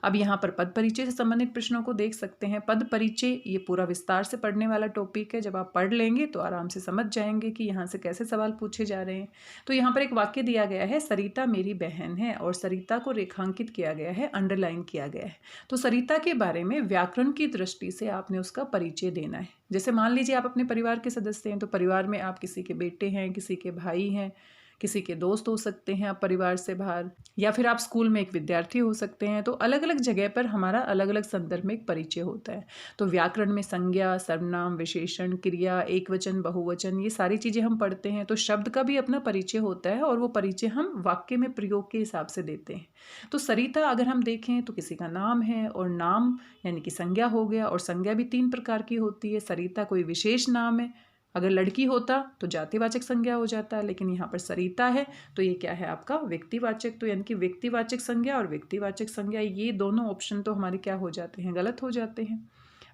अब यहाँ पर पद परिचय से संबंधित प्रश्नों को देख सकते हैं। पद परिचय ये पूरा विस्तार से पढ़ने वाला टॉपिक है, जब आप पढ़ लेंगे तो आराम से समझ जाएंगे कि यहाँ से कैसे सवाल पूछे जा रहे हैं। तो यहाँ पर एक वाक्य दिया गया है, सरिता मेरी बहन है, और सरिता को रेखांकित किया गया है, अंडरलाइन किया गया है। तो सरिता के बारे में व्याकरण की दृष्टि से आपने उसका परिचय देना है। जैसे मान लीजिए आप अपने परिवार के सदस्य हैं, तो परिवार में आप किसी के बेटे हैं, किसी के भाई हैं, किसी के दोस्त हो सकते हैं आप परिवार से बाहर, या फिर आप स्कूल में एक विद्यार्थी हो सकते हैं। तो अलग अलग जगह पर हमारा अलग अलग संदर्भ में एक परिचय होता है। तो व्याकरण में संज्ञा, सर्वनाम, विशेषण, क्रिया, एकवचन, बहुवचन, ये सारी चीज़ें हम पढ़ते हैं। तो शब्द का भी अपना परिचय होता है, और वो परिचय हम वाक्य में प्रयोग के हिसाब से देते हैं। तो सरिता अगर हम देखें तो किसी का नाम है, और नाम यानी कि संज्ञा हो गया, और संज्ञा भी 3 प्रकार की होती है। सरिता कोई विशेष नाम है, अगर लड़की होता तो जातिवाचक संज्ञा हो जाता है, लेकिन यहाँ पर सरिता है तो ये क्या है, आपका व्यक्तिवाचक। तो यानी कि व्यक्तिवाचक संज्ञा और व्यक्तिवाचक संज्ञा, ये दोनों ऑप्शन तो हमारे क्या हो जाते हैं, गलत हो जाते हैं।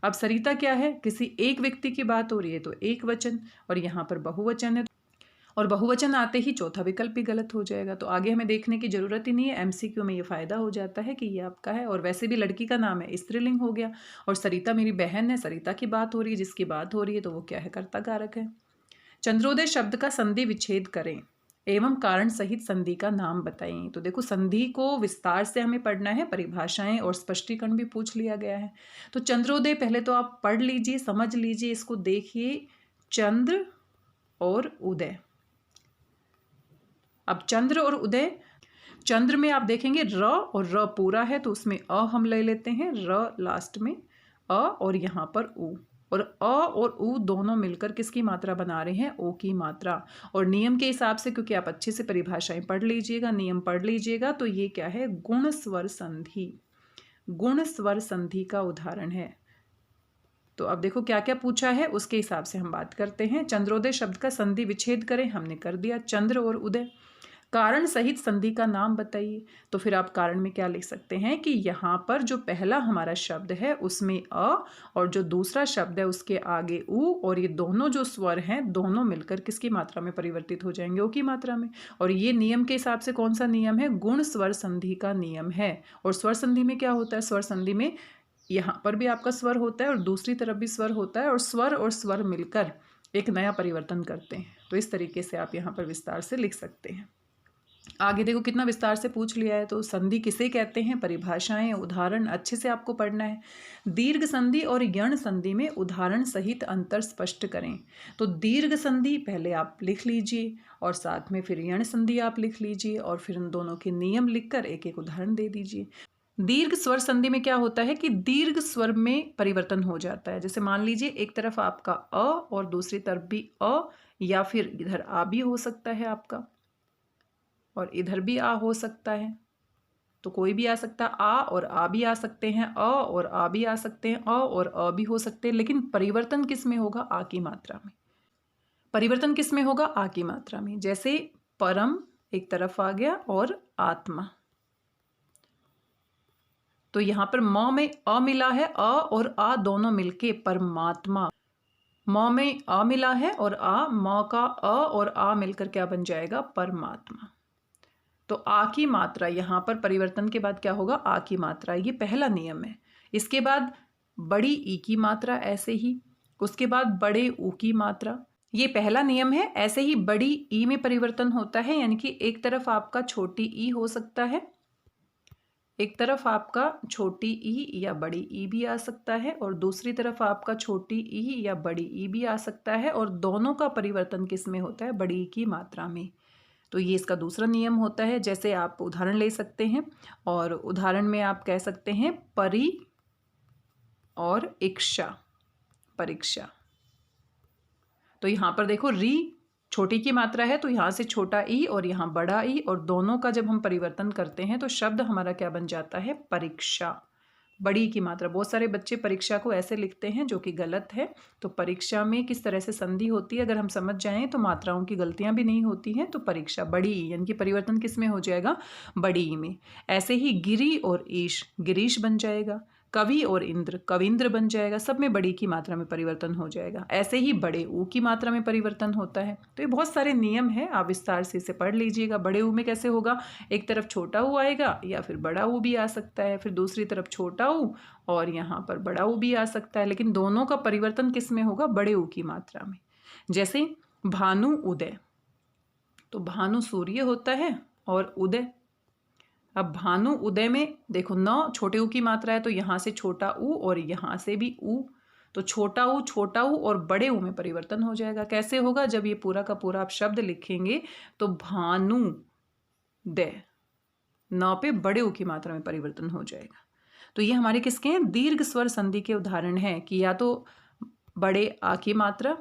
अब सरिता क्या है, किसी एक व्यक्ति की बात हो रही है तो एक वचन, और यहाँ पर बहुवचन है। और बहुवचन आते ही चौथा विकल्प भी गलत हो जाएगा। तो आगे हमें देखने की जरूरत ही नहीं है, एमसीक्यू में ये फायदा हो जाता है कि ये आपका है। और वैसे भी लड़की का नाम है, स्त्रीलिंग हो गया। और सरिता मेरी बहन है, सरिता की बात हो रही है, जिसकी बात हो रही है तो वो क्या है, कर्ता कारक है। चंद्रोदय शब्द का संधि विच्छेद करें एवं कारण सहित संधि का नाम बताएं। तो देखो संधि को विस्तार से हमें पढ़ना है, परिभाषाएं और स्पष्टीकरण भी पूछ लिया गया है। तो चंद्रोदय पहले तो आप पढ़ लीजिए, समझ लीजिए, इसको देखिए, चंद्र और उदय। अब चंद्र और उदय, चंद्र में आप देखेंगे र और र पूरा है तो उसमें अ हम ले लेते हैं, र लास्ट में अ और यहाँ पर उ, और अ और उ दोनों मिलकर किसकी मात्रा बना रहे हैं, ओ की मात्रा। और नियम के हिसाब से, क्योंकि आप अच्छे से परिभाषाएं पढ़ लीजिएगा, नियम पढ़ लीजिएगा, तो ये क्या है, गुण स्वर संधि। गुण स्वर संधि का उदाहरण है। तो अब देखो क्या क्या पूछा है, उसके हिसाब से हम बात करते हैं। चंद्रोदय शब्द का संधि विच्छेद करें, हमने कर दिया, चंद्र और उदय। कारण सहित संधि का नाम बताइए। तो फिर आप कारण में क्या लिख सकते हैं कि यहाँ पर जो पहला हमारा शब्द है उसमें अ, और जो दूसरा शब्द है उसके आगे उ, और ये दोनों जो स्वर हैं दोनों मिलकर किसकी मात्रा में परिवर्तित हो जाएंगे, ओ की मात्रा में। और ये नियम के हिसाब से कौन सा नियम है, गुण स्वर संधि का नियम है। और स्वर संधि में क्या होता है, स्वर संधि में यहाँ पर भी आपका स्वर होता है और दूसरी तरफ भी स्वर होता है, और स्वर मिलकर एक नया परिवर्तन करते हैं। तो इस तरीके से आप यहाँ पर विस्तार से लिख सकते हैं। आगे देखो कितना विस्तार से पूछ लिया है। तो संधि किसे कहते हैं, परिभाषाएं, उदाहरण अच्छे से आपको पढ़ना है। दीर्घ संधि और यण संधि में उदाहरण सहित अंतर स्पष्ट करें। तो दीर्घ संधि पहले आप लिख लीजिए और साथ में फिर यण संधि आप लिख लीजिए, और फिर उन दोनों के नियम लिखकर एक एक उदाहरण दे दीजिए। दीर्घ स्वर संधि में क्या होता है कि दीर्घ स्वर में परिवर्तन हो जाता है। जैसे मान लीजिए एक तरफ आपका अ और दूसरी तरफ भी अ, या फिर इधर आ भी हो सकता है आपका, और इधर भी आ हो सकता है। तो कोई भी आ सकता है, आ और आ भी आ सकते हैं, अ और आ भी आ सकते हैं, अ और अ भी हो सकते हैं। लेकिन परिवर्तन किस में होगा, आ की मात्रा में। परिवर्तन किस में होगा, आ की मात्रा में। जैसे परम एक तरफ आ गया और आत्मा। तो यहां पर म में अ मिला है, अ और आ दोनों मिलके परमात्मा। म में अ मिला है और आ, म का अ और आ मिलकर क्या बन जाएगा, परमात्मा। तो आ की मात्रा यहाँ पर परिवर्तन के बाद क्या होगा, आ की मात्रा, ये पहला नियम है। इसके बाद बड़ी ई की मात्रा ऐसे ही, उसके बाद बड़े ऊ की मात्रा, ये पहला नियम है। ऐसे ही बड़ी ई में परिवर्तन होता है, यानी कि एक तरफ आपका छोटी ई हो सकता है, एक तरफ आपका छोटी ई या बड़ी ई भी आ सकता है, और दूसरी तरफ आपका छोटी ई या बड़ी ई भी आ सकता है, और दोनों का परिवर्तन किस में होता है, बड़ी ई की मात्रा में। तो ये इसका दूसरा नियम होता है। जैसे आप उदाहरण ले सकते हैं, और उदाहरण में आप कह सकते हैं परी और इक्षा, परीक्षा। तो यहाँ पर देखो री छोटी की मात्रा है, तो यहाँ से छोटा ई और यहाँ बड़ा ई, और दोनों का जब हम परिवर्तन करते हैं तो शब्द हमारा क्या बन जाता है, परीक्षा। बड़ी की मात्रा, बहुत सारे बच्चे परीक्षा को ऐसे लिखते हैं जो कि गलत है। तो परीक्षा में किस तरह से संधि होती है अगर हम समझ जाएं तो मात्राओं की गलतियां भी नहीं होती हैं। तो परीक्षा बड़ी ई, यानी कि परिवर्तन किस में हो जाएगा, बड़ी ई में। ऐसे ही गिरी और ईश, गिरीश बन जाएगा। कवि और इंद्र, कविंद्र बन जाएगा। सब में बड़ी की मात्रा में परिवर्तन हो जाएगा। ऐसे ही बड़े ऊ की मात्रा में परिवर्तन होता है। तो ये बहुत सारे नियम हैं, आप विस्तार से इसे पढ़ लीजिएगा। बड़े ऊ में कैसे होगा, एक तरफ छोटा ऊ आएगा या फिर बड़ा ऊ भी आ सकता है, फिर दूसरी तरफ छोटा ऊ और यहाँ पर बड़ा ऊ भी आ सकता है, लेकिन दोनों का परिवर्तन किस में होगा, बड़े ऊ की मात्रा में। जैसे भानु उदय, तो भानु सूर्य होता है और उदय, अब भानु उदय में देखो न छोटे ऊ की मात्रा है, तो यहाँ से छोटा ऊ और यहाँ से भी ऊ, तो छोटा ऊ और बड़े ऊ में परिवर्तन हो जाएगा। कैसे होगा, जब ये पूरा का पूरा आप शब्द लिखेंगे तो भानु दय, न पे बड़े ऊ की मात्रा में परिवर्तन हो जाएगा। तो ये हमारे किसके हैं, दीर्घ स्वर संधि के उदाहरण हैं कि या तो बड़े आ की मात्रा,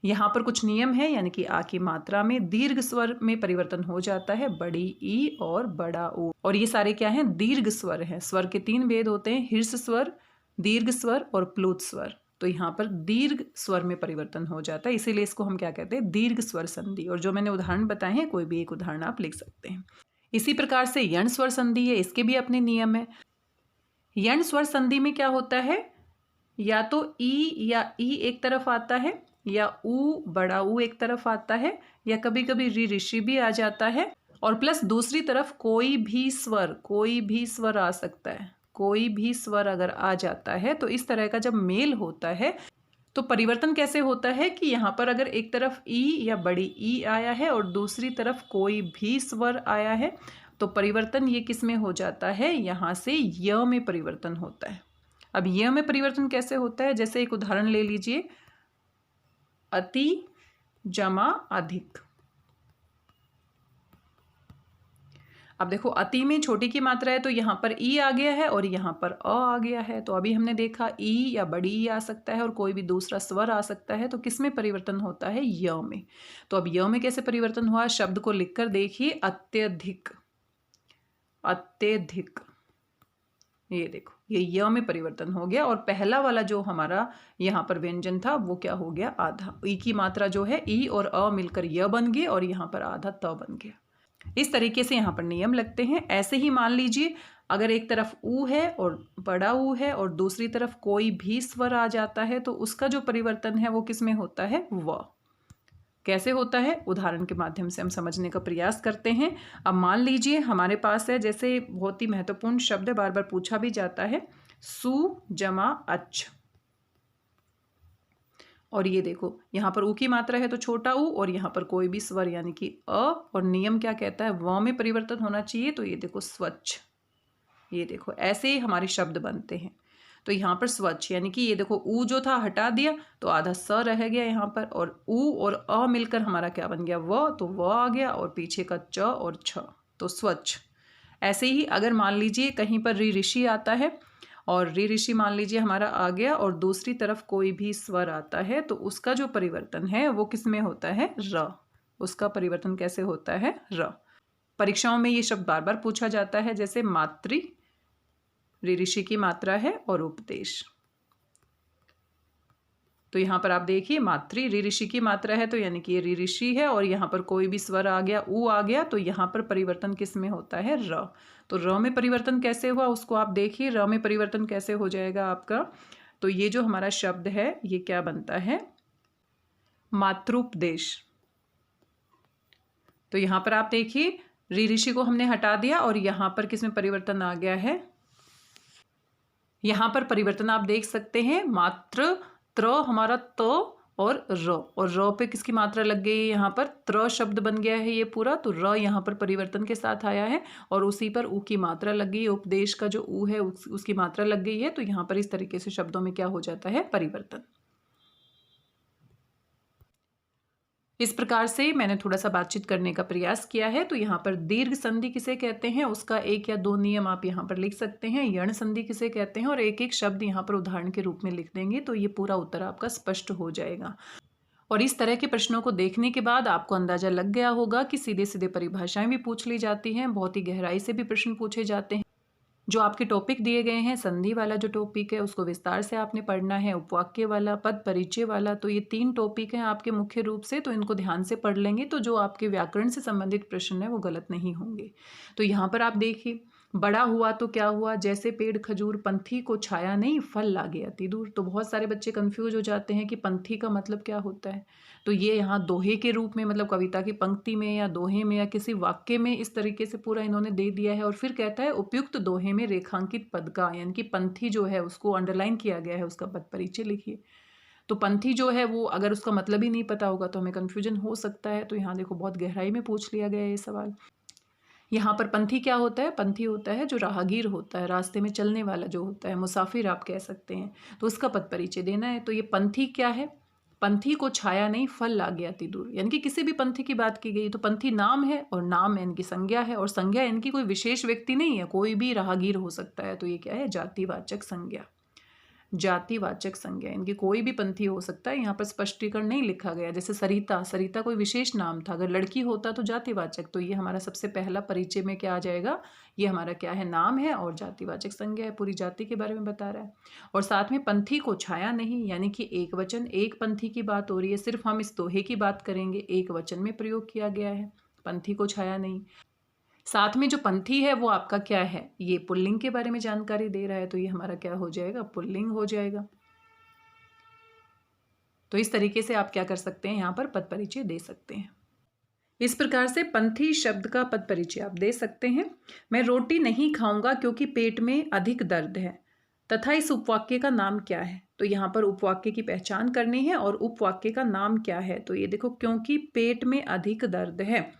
यहाँ पर कुछ नियम है, यानी कि आ की मात्रा में दीर्घ स्वर में परिवर्तन हो जाता है, बड़ी ई और बड़ा ऊ। और ये सारे क्या हैं, दीर्घ स्वर हैं। स्वर के 3 भेद होते हैं, हीर्ष स्वर, दीर्घ स्वर और प्लुत स्वर। तो यहाँ पर दीर्घ स्वर में परिवर्तन हो जाता है, इसीलिए इसको हम क्या कहते हैं, दीर्घ स्वर संधि। और जो मैंने उदाहरण बताए हैं, कोई भी एक उदाहरण आप लिख सकते हैं। इसी प्रकार से यण स्वर संधि है, इसके भी अपने नियम है। यण स्वर संधि में क्या होता है, या तो ई या ई एक तरफ आता है, या ऊ, बड़ा ऊ एक तरफ आता है, या कभी कभी री ऋषि भी आ जाता है, और प्लस दूसरी तरफ कोई भी स्वर आ सकता है। कोई भी स्वर अगर आ जाता है तो इस तरह का जब मेल होता है तो परिवर्तन कैसे होता है कि यहाँ पर अगर एक तरफ ई या बड़ी ई आया है और दूसरी तरफ कोई भी स्वर आया है तो परिवर्तन ये किस में हो जाता है, यहाँ से य में परिवर्तन होता है। अब य में परिवर्तन कैसे होता है, जैसे एक उदाहरण ले लीजिए, अति जमा अधिक। अब देखो अति में छोटी की मात्रा है तो यहाँ पर ई आ गया है और यहाँ पर अ आ गया है। तो अभी हमने देखा ई या बड़ी ई आ सकता है और कोई भी दूसरा स्वर आ सकता है, तो किस में परिवर्तन होता है, य में। तो अब य में कैसे परिवर्तन हुआ, शब्द को लिखकर देखिए, अत्यधिक, अत्यधिक, ये देखो ये य में परिवर्तन हो गया। और पहला वाला जो हमारा यहाँ पर व्यंजन था वो क्या हो गया, आधा। ई की मात्रा जो है ई और अ मिलकर य बन गए और यहाँ पर आधा त बन गया। इस तरीके से यहाँ पर नियम लगते हैं। ऐसे ही मान लीजिए अगर एक तरफ ऊ है और बड़ा ऊ है और दूसरी तरफ कोई भी स्वर आ जाता है तो उसका जो परिवर्तन है वो किस में होता है, व। कैसे होता है, उदाहरण के माध्यम से हम समझने का प्रयास करते हैं। अब मान लीजिए हमारे पास है, जैसे बहुत ही महत्वपूर्ण शब्द बार बार पूछा भी जाता है, सु जमा अच्छ। और ये देखो यहाँ पर ऊ की मात्रा है तो छोटा ऊ और यहाँ पर कोई भी स्वर यानी कि अ, और नियम क्या कहता है, व में परिवर्तन होना चाहिए। तो ये देखो स्वच्छ, ये देखो ऐसे ही हमारे शब्द बनते हैं। तो यहाँ पर स्वच्छ यानी कि ये देखो ऊ जो था हटा दिया तो आधा स रह गया यहाँ पर, और ऊ और अ मिलकर हमारा क्या बन गया, व। तो व आ गया और पीछे का च और छ, तो स्वच्छ। ऐसे ही अगर मान लीजिए कहीं पर री ऋषि आता है और री ऋषि मान लीजिए हमारा आ गया और दूसरी तरफ कोई भी स्वर आता है तो उसका जो परिवर्तन है वो किस में होता है, र। उसका परिवर्तन कैसे होता है, र। परीक्षाओं में ये शब्द बार बार पूछा जाता है, जैसे मातृ, री ऋषि की मात्रा है, और उपदेश। तो यहाँ पर आप देखिए मातृ री ऋषि की मात्रा है तो यानी कि ये री ऋषि है, और यहाँ पर कोई भी स्वर आ गया, ऊ आ गया, तो यहाँ पर परिवर्तन किस में होता है, र। तो र में परिवर्तन कैसे हुआ उसको आप देखिए, र में परिवर्तन कैसे हो जाएगा आपका। तो ये जो हमारा शब्द है ये क्या बनता है, मातृपदेश। तो यहाँ पर आप देखिए री ऋषि को हमने हटा दिया और यहाँ पर किस में परिवर्तन आ गया है, यहाँ पर परिवर्तन आप देख सकते हैं, मात्र त्र हमारा त और र पे किसकी मात्रा लग गई है, यहाँ पर त्र शब्द बन गया है ये पूरा। तो र यहाँ पर परिवर्तन के साथ आया है और उसी पर ऊ की मात्रा लग गई है, उपदेश का जो ऊ है उसकी मात्रा लग गई है। तो यहाँ पर इस तरीके से शब्दों में क्या हो जाता है, परिवर्तन। इस प्रकार से मैंने थोड़ा सा बातचीत करने का प्रयास किया है। तो यहाँ पर दीर्घ संधि किसे कहते हैं उसका एक या दो नियम आप यहाँ पर लिख सकते हैं, यण संधि किसे कहते हैं, और एक एक शब्द यहाँ पर उदाहरण के रूप में लिख देंगे तो ये पूरा उत्तर आपका स्पष्ट हो जाएगा। और इस तरह के प्रश्नों को देखने के बाद आपको अंदाजा लग गया होगा कि सीधे सीधे परिभाषाएं भी पूछ ली जाती हैं, बहुत ही गहराई से भी प्रश्न पूछे जाते हैं। जो आपके टॉपिक दिए गए हैं, संधि वाला जो टॉपिक है उसको विस्तार से आपने पढ़ना है, उपवाक्य वाला, पद परिचय वाला, तो ये 3 टॉपिक हैं आपके मुख्य रूप से। तो इनको ध्यान से पढ़ लेंगे तो जो आपके व्याकरण से संबंधित प्रश्न है वो गलत नहीं होंगे। तो यहाँ पर आप देखिए, बड़ा हुआ तो क्या हुआ, जैसे पेड़ खजूर, पंथी को छाया नहीं फल लागे अति दूर। तो बहुत सारे बच्चे कंफ्यूज हो जाते हैं कि पंथी का मतलब क्या होता है। तो ये यहाँ दोहे के रूप में, मतलब कविता की पंक्ति में या दोहे में या किसी वाक्य में इस तरीके से पूरा इन्होंने दे दिया है। और फिर कहता है उपयुक्त दोहे में रेखांकित पद का, यानी कि पंथी जो है उसको अंडरलाइन किया गया है, उसका पद परिचय लिखिए। तो पंथी जो है वो अगर उसका मतलब ही नहीं पता होगा तो हमें कन्फ्यूजन हो सकता है। तो यहाँ देखो बहुत गहराई में पूछ लिया गया है ये सवाल। यहाँ पर पंथी क्या होता है, पंथी होता है जो राहगीर होता है, रास्ते में चलने वाला जो होता है, मुसाफिर आप कह सकते हैं। तो उसका पद परिचय देना है। तो ये पंथी क्या है, पंथी को छाया नहीं फल लागे अति दूर, यानी कि किसी भी पंथी की बात की गई तो पंथी नाम है और नाम इनकी संज्ञा है, और संज्ञा इनकी कोई विशेष व्यक्ति नहीं है, कोई भी राहगीर हो सकता है। तो ये क्या है, जातिवाचक संज्ञा, जातिवाचक संज्ञा, इनकी कोई भी पंथी हो सकता है। यहाँ पर स्पष्टीकरण नहीं लिखा गया। जैसे सरिता, सरिता कोई विशेष नाम था, अगर लड़की होता तो जातिवाचक। तो ये हमारा सबसे पहला परिचय में क्या आ जाएगा, ये हमारा क्या है, नाम है और जातिवाचक संज्ञा है, पूरी जाति के बारे में बता रहा है। और साथ में पंथी को छाया नहीं, यानी कि एक वचन, एक पंथी की बात हो रही है। सिर्फ हम इस दोहे की बात करेंगे, एक वचन में प्रयोग किया गया है, पंथी को छाया नहीं। साथ में जो पंथी है वो आपका क्या है, ये पुल्लिंग के बारे में जानकारी दे रहा है। तो ये हमारा क्या हो जाएगा, पुल्लिंग हो जाएगा। तो इस तरीके से आप क्या कर सकते हैं, यहाँ पर पद परिचय दे सकते हैं। इस प्रकार से पंथी शब्द का पद परिचय आप दे सकते हैं। मैं रोटी नहीं खाऊंगा क्योंकि पेट में अधिक दर्द है, तथा इस उपवाक्य का नाम क्या है। तो यहाँ पर उपवाक्य की पहचान करनी है और उपवाक्य का नाम क्या है। तो ये देखो, क्योंकि पेट में अधिक दर्द है,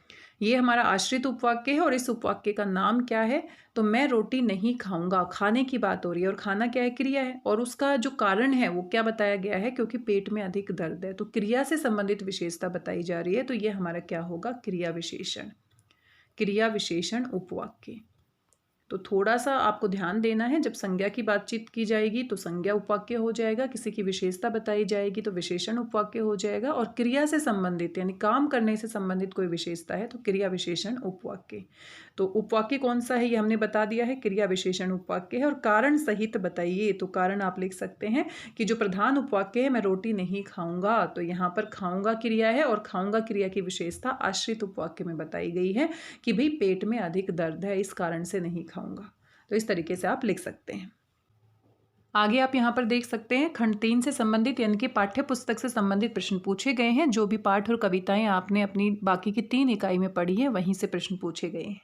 ये हमारा आश्रित उपवाक्य है और इस उपवाक्य का नाम क्या है। तो मैं रोटी नहीं खाऊंगा, खाने की बात हो रही है और खाना क्या है, क्रिया है, और उसका जो कारण है वो क्या बताया गया है, क्योंकि पेट में अधिक दर्द है। तो क्रिया से संबंधित विशेषता बताई जा रही है, तो ये हमारा क्या होगा, क्रिया विशेषण। क्रिया विशेषण उपवाक्य। तो थोड़ा सा आपको ध्यान देना है, जब संज्ञा की बातचीत की जाएगी तो संज्ञा उपवाक्य हो जाएगा, किसी की विशेषता बताई जाएगी तो विशेषण उपवाक्य हो जाएगा, और क्रिया से संबंधित यानी काम करने से संबंधित कोई विशेषता है तो क्रिया विशेषण उपवाक्य। तो उपवाक्य कौन सा है ये हमने बता दिया है, क्रिया विशेषण उपवाक्य है। और कारण सहित बताइए, तो कारण आप लिख सकते हैं कि जो प्रधान उपवाक्य है मैं रोटी नहीं खाऊंगा, तो यहाँ पर खाऊंगा क्रिया है और खाऊंगा क्रिया की विशेषता आश्रित उपवाक्य में बताई गई है कि भाई पेट में अधिक दर्द है, इस कारण से नहीं खाऊंगा। तो इस तरीके से आप लिख सकते हैं। आगे आप यहाँ पर देख सकते हैं, खंड 3 से संबंधित यानी कि पाठ्य पुस्तक से संबंधित प्रश्न पूछे गए हैं। जो भी पाठ और कविताएं आपने अपनी बाकी की 3 इकाई में पढ़ी है वहीं से प्रश्न पूछे गए हैं।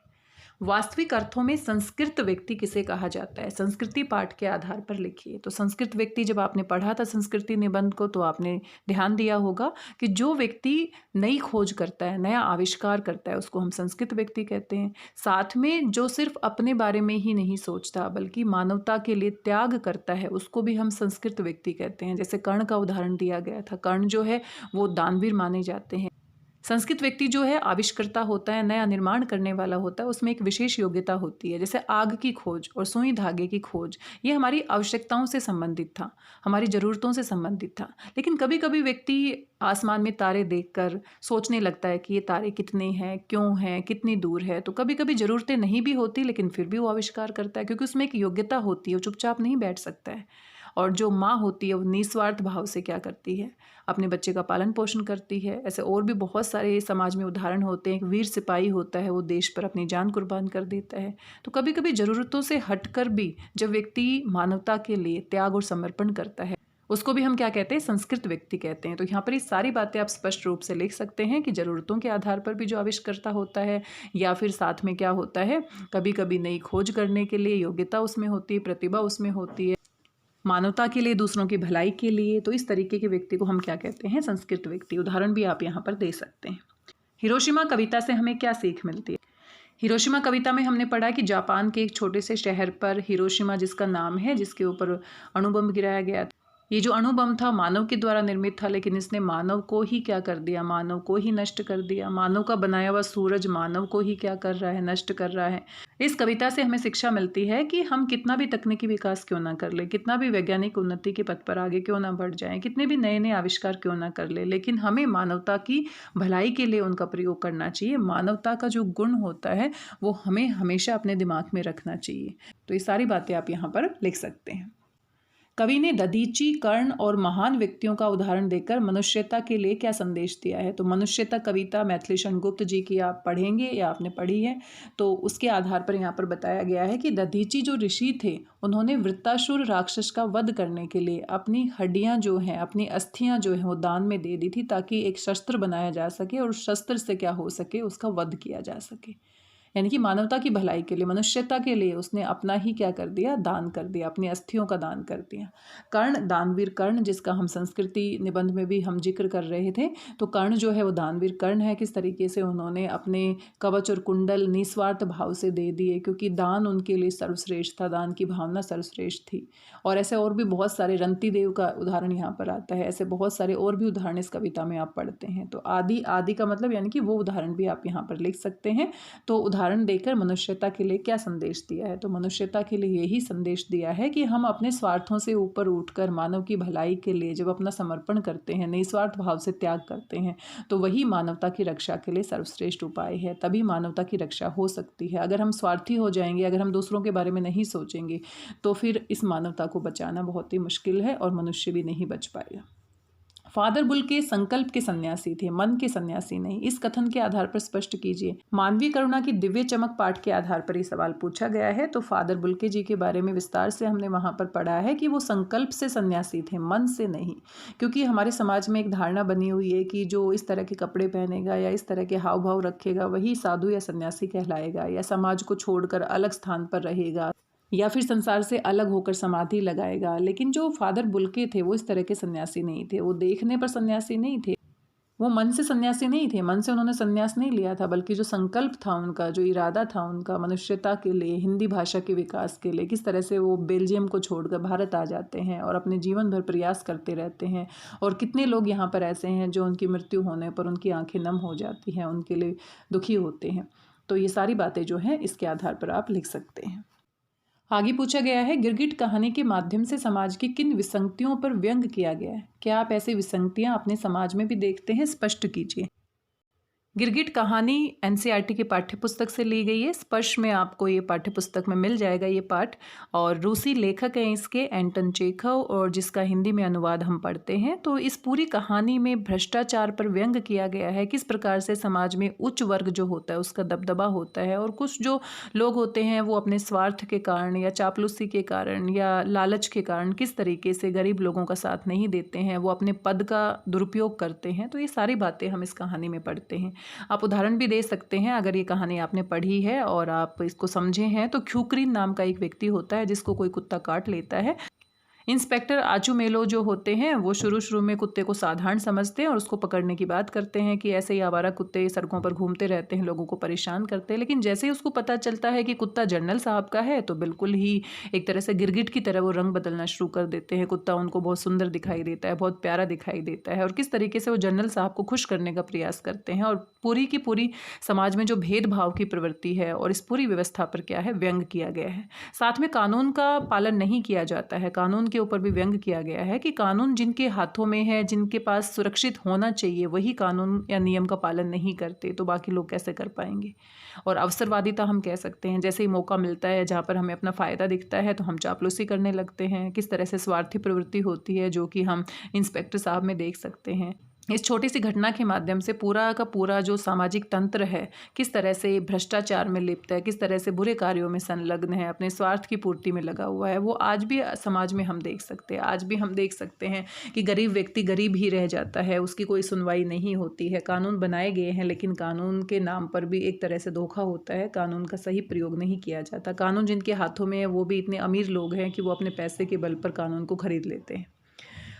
वास्तविक अर्थों में संस्कृत व्यक्ति किसे कहा जाता है, संस्कृति पाठ के आधार पर लिखिए। तो संस्कृत व्यक्ति, जब आपने पढ़ा था संस्कृति निबंध को, तो आपने ध्यान दिया होगा कि जो व्यक्ति नई खोज करता है, नया आविष्कार करता है, उसको हम संस्कृत व्यक्ति कहते हैं। साथ में जो सिर्फ अपने बारे में ही नहीं सोचता बल्कि मानवता के लिए त्याग करता है, उसको भी हम संस्कृत व्यक्ति कहते हैं। जैसे कर्ण का उदाहरण दिया गया था, कर्ण जो है वो दानवीर माने जाते हैं। संस्कृत व्यक्ति जो है आविष्कर्ता होता है, नया निर्माण करने वाला होता है, उसमें एक विशेष योग्यता होती है। जैसे आग की खोज और सुई धागे की खोज, ये हमारी आवश्यकताओं से संबंधित था, हमारी ज़रूरतों से संबंधित था। लेकिन कभी कभी व्यक्ति आसमान में तारे देखकर सोचने लगता है कि ये तारे कितने हैं, क्यों हैं, कितनी दूर है। तो कभी कभी ज़रूरतें नहीं भी होती, लेकिन फिर भी वो आविष्कार करता है, क्योंकि उसमें एक योग्यता होती है, वो चुपचाप नहीं बैठ सकता है। और जो माँ होती है वो निस्वार्थ भाव से क्या करती है, अपने बच्चे का पालन पोषण करती है। ऐसे और भी बहुत सारे समाज में उदाहरण होते हैं। एक वीर सिपाही होता है, वो देश पर अपनी जान कुर्बान कर देता है। तो कभी कभी ज़रूरतों से हटकर भी जब व्यक्ति मानवता के लिए त्याग और समर्पण करता है, उसको भी हम क्या कहते हैं, संस्कृत व्यक्ति कहते हैं। तो यहाँ पर ये सारी बातें आप स्पष्ट रूप से लिख सकते हैं कि ज़रूरतों के आधार पर भी जो आविष्कर्ता होता है, या फिर साथ में क्या होता है, कभी कभी नई खोज करने के लिए योग्यता उसमें होती है, प्रतिभा उसमें होती है, मानवता के लिए, दूसरों की भलाई के लिए। तो इस तरीके के व्यक्ति को हम क्या कहते हैं, संस्कृत व्यक्ति। उदाहरण भी आप यहाँ पर दे सकते हैं। हिरोशिमा कविता से हमें क्या सीख मिलती है। हिरोशिमा कविता में हमने पढ़ा कि जापान के एक छोटे से शहर पर हिरोशिमा जिसका नाम है, जिसके ऊपर अणुबम गिराया गया था। ये जो अणुबम था मानव के द्वारा निर्मित था, लेकिन इसने मानव को ही क्या कर दिया, मानव को ही नष्ट कर दिया। मानव का बनाया हुआ सूरज मानव को ही क्या कर रहा है, नष्ट कर रहा है। इस कविता से हमें शिक्षा मिलती है कि हम कितना भी तकनीकी विकास क्यों ना कर ले, कितना भी वैज्ञानिक उन्नति के पथ पर आगे क्यों ना बढ़ जाएं, कितने भी नए नए आविष्कार क्यों ना कर ले, लेकिन हमें मानवता की भलाई के लिए उनका प्रयोग करना चाहिए। मानवता का जो गुण होता है वो हमें हमेशा अपने दिमाग में रखना चाहिए। तो ये सारी बातें आप यहाँ पर लिख सकते हैं। कवि ने दधीची, कर्ण और महान व्यक्तियों का उदाहरण देकर मनुष्यता के लिए क्या संदेश दिया है। तो मनुष्यता कविता मैथिलीशरण गुप्त जी की आप पढ़ेंगे या आपने पढ़ी है, तो उसके आधार पर यहाँ पर बताया गया है कि दधीची जो ऋषि थे, उन्होंने वृत्तासुर राक्षस का वध करने के लिए अपनी हड्डियाँ जो हैं, अपनी अस्थियाँ जो हैं वो दान में दे दी थी, ताकि एक शस्त्र बनाया जा सके और उस शस्त्र से क्या हो सके, उसका वध किया जा सके। यानी कि मानवता की भलाई के लिए, मनुष्यता के लिए उसने अपना ही क्या कर दिया, दान कर दिया, अपनी अस्थियों का दान कर दिया। कर्ण, दानवीर कर्ण, जिसका हम संस्कृति निबंध में भी हम जिक्र कर रहे थे। तो कर्ण जो है वो दानवीर कर्ण है। किस तरीके से उन्होंने अपने कवच और कुंडल निस्वार्थ भाव से दे दिए, क्योंकि दान उनके लिए सर्वश्रेष्ठ था, दान की भावना सर्वश्रेष्ठ थी। और ऐसे और भी बहुत सारे, रंती देव का उदाहरण यहाँ पर आता है। ऐसे बहुत सारे और भी उदाहरण इस कविता में आप पढ़ते हैं। तो आदि, आदि का मतलब यानी कि वो उदाहरण भी आप यहाँ पर लिख सकते हैं। तो उदाहरण देकर मनुष्यता के लिए क्या संदेश दिया है, तो मनुष्यता के लिए यही संदेश दिया है कि हम अपने स्वार्थों से ऊपर उठकर मानव की भलाई के लिए जब अपना समर्पण करते हैं, निस्वार्थ भाव से त्याग करते हैं, तो वही मानवता की रक्षा के लिए सर्वश्रेष्ठ उपाय है। तभी मानवता की रक्षा हो सकती है। अगर हम स्वार्थी हो जाएंगे, अगर हम दूसरों के बारे में नहीं सोचेंगे, तो फिर इस मानवता को बचाना बहुत ही मुश्किल है और मनुष्य भी नहीं बच पाएगा। फादर बुल्के संकल्प के सन्यासी थे, मन के सन्यासी नहीं। इस कथन के आधार पर स्पष्ट कीजिए। मानवीय करुणा की दिव्य चमक पाठ के आधार पर ये सवाल पूछा गया है। तो फादर बुल्के जी के बारे में विस्तार से हमने वहाँ पर पढ़ा है कि वो संकल्प से सन्यासी थे, मन से नहीं। क्योंकि हमारे समाज में एक धारणा बनी हुई है कि जो इस तरह के कपड़े पहनेगा या इस तरह के हाव भाव रखेगा वही साधु या सन्यासी कहलाएगा, या समाज को छोड़कर अलग स्थान पर रहेगा, या फिर संसार से अलग होकर समाधि लगाएगा। लेकिन जो फादर बुल्के थे वो इस तरह के सन्यासी नहीं थे। वो देखने पर सन्यासी नहीं थे, वो मन से सन्यासी नहीं थे। मन से उन्होंने सन्यास नहीं लिया था, बल्कि जो संकल्प था उनका, जो इरादा था उनका मनुष्यता के लिए, हिंदी भाषा के विकास के लिए, किस तरह से वो बेल्जियम को छोड़कर भारत आ जाते हैं और अपने जीवन भर प्रयास करते रहते हैं। और कितने लोग यहाँ पर ऐसे हैं जो उनकी मृत्यु होने पर उनकी आंखें नम हो जाती हैं, उनके लिए दुखी होते हैं। तो ये सारी बातें जो हैं इसके आधार पर आप लिख सकते हैं। आगे पूछा गया है, गिरगिट कहानी के माध्यम से समाज की किन विसंगतियों पर व्यंग किया गया है? क्या आप ऐसी विसंगतियां अपने समाज में भी देखते हैं? स्पष्ट कीजिए। गिरगिट कहानी एनसीईआरटी की पाठ्यपुस्तक से ली गई है। स्पर्श में आपको ये पाठ्यपुस्तक में मिल जाएगा ये पाठ। और रूसी लेखक हैं इसके, एंटन चेखव, और जिसका हिंदी में अनुवाद हम पढ़ते हैं। तो इस पूरी कहानी में भ्रष्टाचार पर व्यंग किया गया है, किस प्रकार से समाज में उच्च वर्ग जो होता है उसका दबदबा होता है, और कुछ जो लोग होते हैं वो अपने स्वार्थ के कारण या चापलूसी के कारण या लालच के कारण किस तरीके से गरीब लोगों का साथ नहीं देते हैं, वो अपने पद का दुरुपयोग करते हैं। तो ये सारी बातें हम इस कहानी में पढ़ते हैं। आप उदाहरण भी दे सकते हैं अगर ये कहानी आपने पढ़ी है और आप इसको समझे हैं। तो ख्यूक्रीन नाम का एक व्यक्ति होता है जिसको कोई कुत्ता काट लेता है। इंस्पेक्टर आचुमेलो जो होते हैं वो शुरू में कुत्ते को साधारण समझते हैं और उसको पकड़ने की बात करते हैं कि ऐसे ही आवारा कुत्ते सड़कों पर घूमते रहते हैं, लोगों को परेशान करते हैं। लेकिन जैसे ही उसको पता चलता है कि कुत्ता जनरल साहब का है तो बिल्कुल ही एक तरह से गिरगिट की तरह वो रंग बदलना शुरू कर देते हैं। कुत्ता उनको बहुत सुंदर दिखाई देता है, बहुत प्यारा दिखाई देता है, और किस तरीके से वो जनरल साहब को खुश करने का प्रयास करते हैं। और पूरी की पूरी समाज में जो भेदभाव की प्रवृत्ति है और इस पूरी व्यवस्था पर क्या है, व्यंग किया गया है। साथ में कानून का पालन नहीं किया जाता है, कानून के ऊपर भी व्यंग किया गया है कि कानून जिनके हाथों में है, जिनके पास सुरक्षित होना चाहिए, वही कानून या नियम का पालन नहीं करते, तो बाकी लोग कैसे कर पाएंगे। और अवसरवादिता हम कह सकते हैं, जैसे ही मौका मिलता है जहाँ पर हमें अपना फ़ायदा दिखता है तो हम चापलूसी करने लगते हैं। किस तरह से स्वार्थी प्रवृत्ति होती है जो कि हम इंस्पेक्टर साहब में देख सकते हैं। इस छोटी सी घटना के माध्यम से पूरा का पूरा जो सामाजिक तंत्र है किस तरह से भ्रष्टाचार में लिप्त है, किस तरह से बुरे कार्यों में संलग्न है, अपने स्वार्थ की पूर्ति में लगा हुआ है, वो आज भी समाज में हम देख सकते हैं। आज भी हम देख सकते हैं कि गरीब व्यक्ति गरीब ही रह जाता है, उसकी कोई सुनवाई नहीं होती है। कानून बनाए गए हैं लेकिन कानून के नाम पर भी एक तरह से धोखा होता है, कानून का सही प्रयोग नहीं किया जाता। कानून जिनके हाथों में है वो भी इतने अमीर लोग हैं कि वो अपने पैसे के बल पर कानून को खरीद लेते हैं।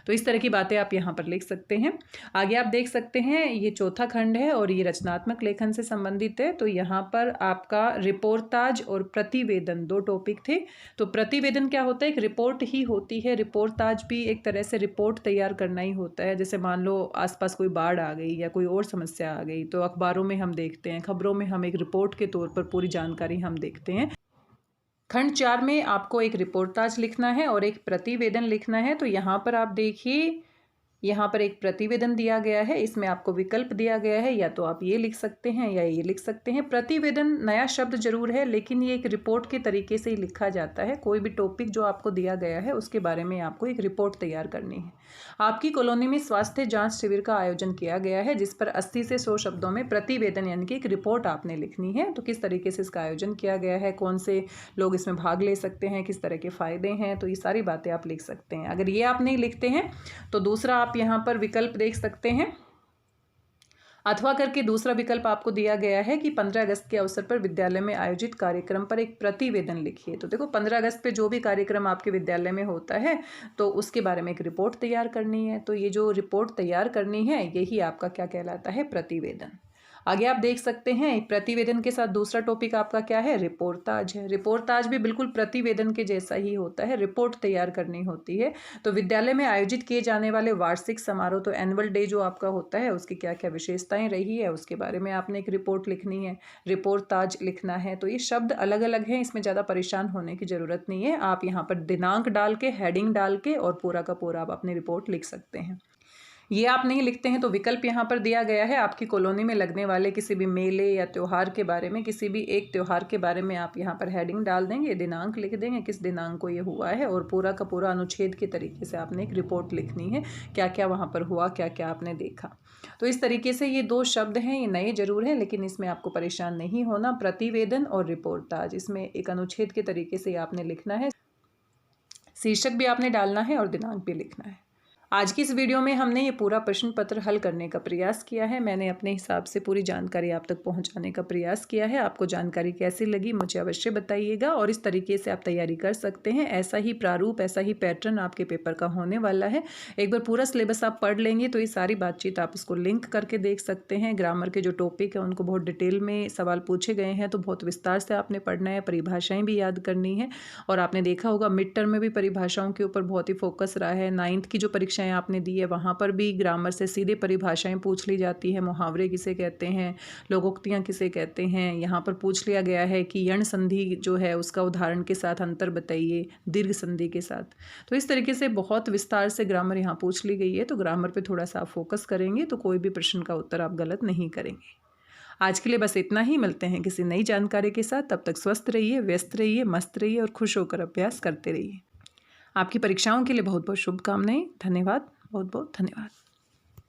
तो इस तरह की बातें आप यहाँ पर लिख सकते हैं। आगे आप देख सकते हैं ये चौथा खंड है और ये रचनात्मक लेखन से संबंधित है। तो यहाँ पर आपका रिपोर्टाज और प्रतिवेदन दो टॉपिक थे। तो प्रतिवेदन क्या होता है, एक रिपोर्ट ही होती है। रिपोर्टाज भी एक तरह से रिपोर्ट तैयार करना ही होता है। जैसे मान लो आसपास कोई बाढ़ आ गई या कोई और समस्या आ गई तो अखबारों में हम देखते हैं, खबरों में हम एक रिपोर्ट के तौर पर पूरी जानकारी हम देखते हैं। खंड 4 में आपको एक रिपोर्टाज लिखना है और एक प्रतिवेदन लिखना है। तो यहाँ पर आप देखिए, यहाँ पर एक प्रतिवेदन दिया गया है, इसमें आपको विकल्प दिया गया है, या तो आप ये लिख सकते हैं या ये लिख सकते हैं। प्रतिवेदन नया शब्द जरूर है लेकिन ये एक रिपोर्ट के तरीके से ही लिखा जाता है। कोई भी टॉपिक जो आपको दिया गया है उसके बारे में आपको एक रिपोर्ट तैयार करनी है। आपकी कॉलोनी में स्वास्थ्य जांच शिविर का आयोजन किया गया है जिस पर 80 से 100 शब्दों में प्रतिवेदन यानी कि एक रिपोर्ट आपने लिखनी है। तो किस तरीके से इसका आयोजन किया गया है, कौन से लोग इसमें भाग ले सकते हैं, किस तरह के फ़ायदे हैं, तो ये सारी बातें आप लिख सकते हैं। अगर ये आप नहीं लिखते हैं तो दूसरा आप यहाँ पर विकल्प देख सकते हैं, अथवा करके दूसरा विकल्प आपको दिया गया है कि 15 अगस्त के अवसर पर विद्यालय में आयोजित कार्यक्रम पर एक प्रतिवेदन लिखिए। तो देखो 15 अगस्त पे जो भी कार्यक्रम आपके विद्यालय में होता है तो उसके बारे में एक रिपोर्ट तैयार करनी है। तो ये जो रिपोर्ट तैयार करनी है यही आपका क्या कहलाता है, प्रतिवेदन। आगे आप देख सकते हैं प्रतिवेदन के साथ दूसरा टॉपिक आपका क्या है, रिपोर्टाज है। रिपोर्टाज भी बिल्कुल प्रतिवेदन के जैसा ही होता है, रिपोर्ट तैयार करनी होती है। तो विद्यालय में आयोजित किए जाने वाले वार्षिक समारोह, तो एनुअल डे जो आपका होता है उसकी क्या क्या विशेषताएं रही है उसके बारे में आपने एक रिपोर्ट लिखनी है, रिपोर्टाज लिखना है। तो ये शब्द अलग अलग हैं, इसमें ज़्यादा परेशान होने की ज़रूरत नहीं है। आप यहाँ पर दिनांक डाल के, हेडिंग डाल के और पूरा का पूरा आप अपनी रिपोर्ट लिख सकते हैं। ये आप नहीं लिखते हैं तो विकल्प यहाँ पर दिया गया है। आपकी कॉलोनी में लगने वाले किसी भी मेले या त्यौहार के बारे में, किसी भी एक त्यौहार के बारे में आप यहाँ पर हेडिंग डाल देंगे, दिनांक लिख देंगे किस दिनांक को ये हुआ है, और पूरा का पूरा अनुच्छेद के तरीके से आपने एक रिपोर्ट लिखनी है, क्या क्या वहाँ पर हुआ, क्या क्या आपने देखा। तो इस तरीके से ये 2 शब्द हैं, ये नए जरूर हैं लेकिन इसमें आपको परेशान नहीं होना। प्रतिवेदन और रिपोर्टाज, इसमें एक अनुच्छेद के तरीके से आपने लिखना है, शीर्षक भी आपने डालना है और दिनांक भी लिखना है। आज की इस वीडियो में हमने ये पूरा प्रश्न पत्र हल करने का प्रयास किया है। मैंने अपने हिसाब से पूरी जानकारी आप तक पहुंचाने का प्रयास किया है। आपको जानकारी कैसी लगी मुझे अवश्य बताइएगा, और इस तरीके से आप तैयारी कर सकते हैं। ऐसा ही प्रारूप, ऐसा ही पैटर्न आपके पेपर का होने वाला है। एक बार पूरा सिलेबस आप पढ़ लेंगे तो ये सारी बातचीत आप उसको लिंक करके देख सकते हैं। ग्रामर के जो टॉपिक है उनको बहुत डिटेल में सवाल पूछे गए हैं तो बहुत विस्तार से आपने पढ़ना है, परिभाषाएँ भी याद करनी है। और आपने देखा होगा मिड टर्म में भी परिभाषाओं के ऊपर बहुत ही फोकस रहा है। 9th की जो परीक्षा आपने दी है वहाँ पर भी ग्रामर से सीधे परिभाषाएं पूछ ली जाती है। मुहावरे किसे कहते हैं, लोकोक्तियाँ किसे कहते हैं, यहाँ पर पूछ लिया गया है कि यण संधि जो है उसका उदाहरण के साथ अंतर बताइए दीर्घ संधि के साथ। तो इस तरीके से बहुत विस्तार से ग्रामर यहाँ पूछ ली गई है। तो ग्रामर पे थोड़ा सा आप फोकस करेंगे तो कोई भी प्रश्न का उत्तर आप गलत नहीं करेंगे। आज के लिए बस इतना ही। मिलते हैं किसी नई जानकारी के साथ। तब तक स्वस्थ रहिए, व्यस्त रहिए, मस्त रहिए और खुश होकर अभ्यास करते रहिए। आपकी परीक्षाओं के लिए बहुत बहुत शुभकामनाएं। धन्यवाद, बहुत बहुत धन्यवाद।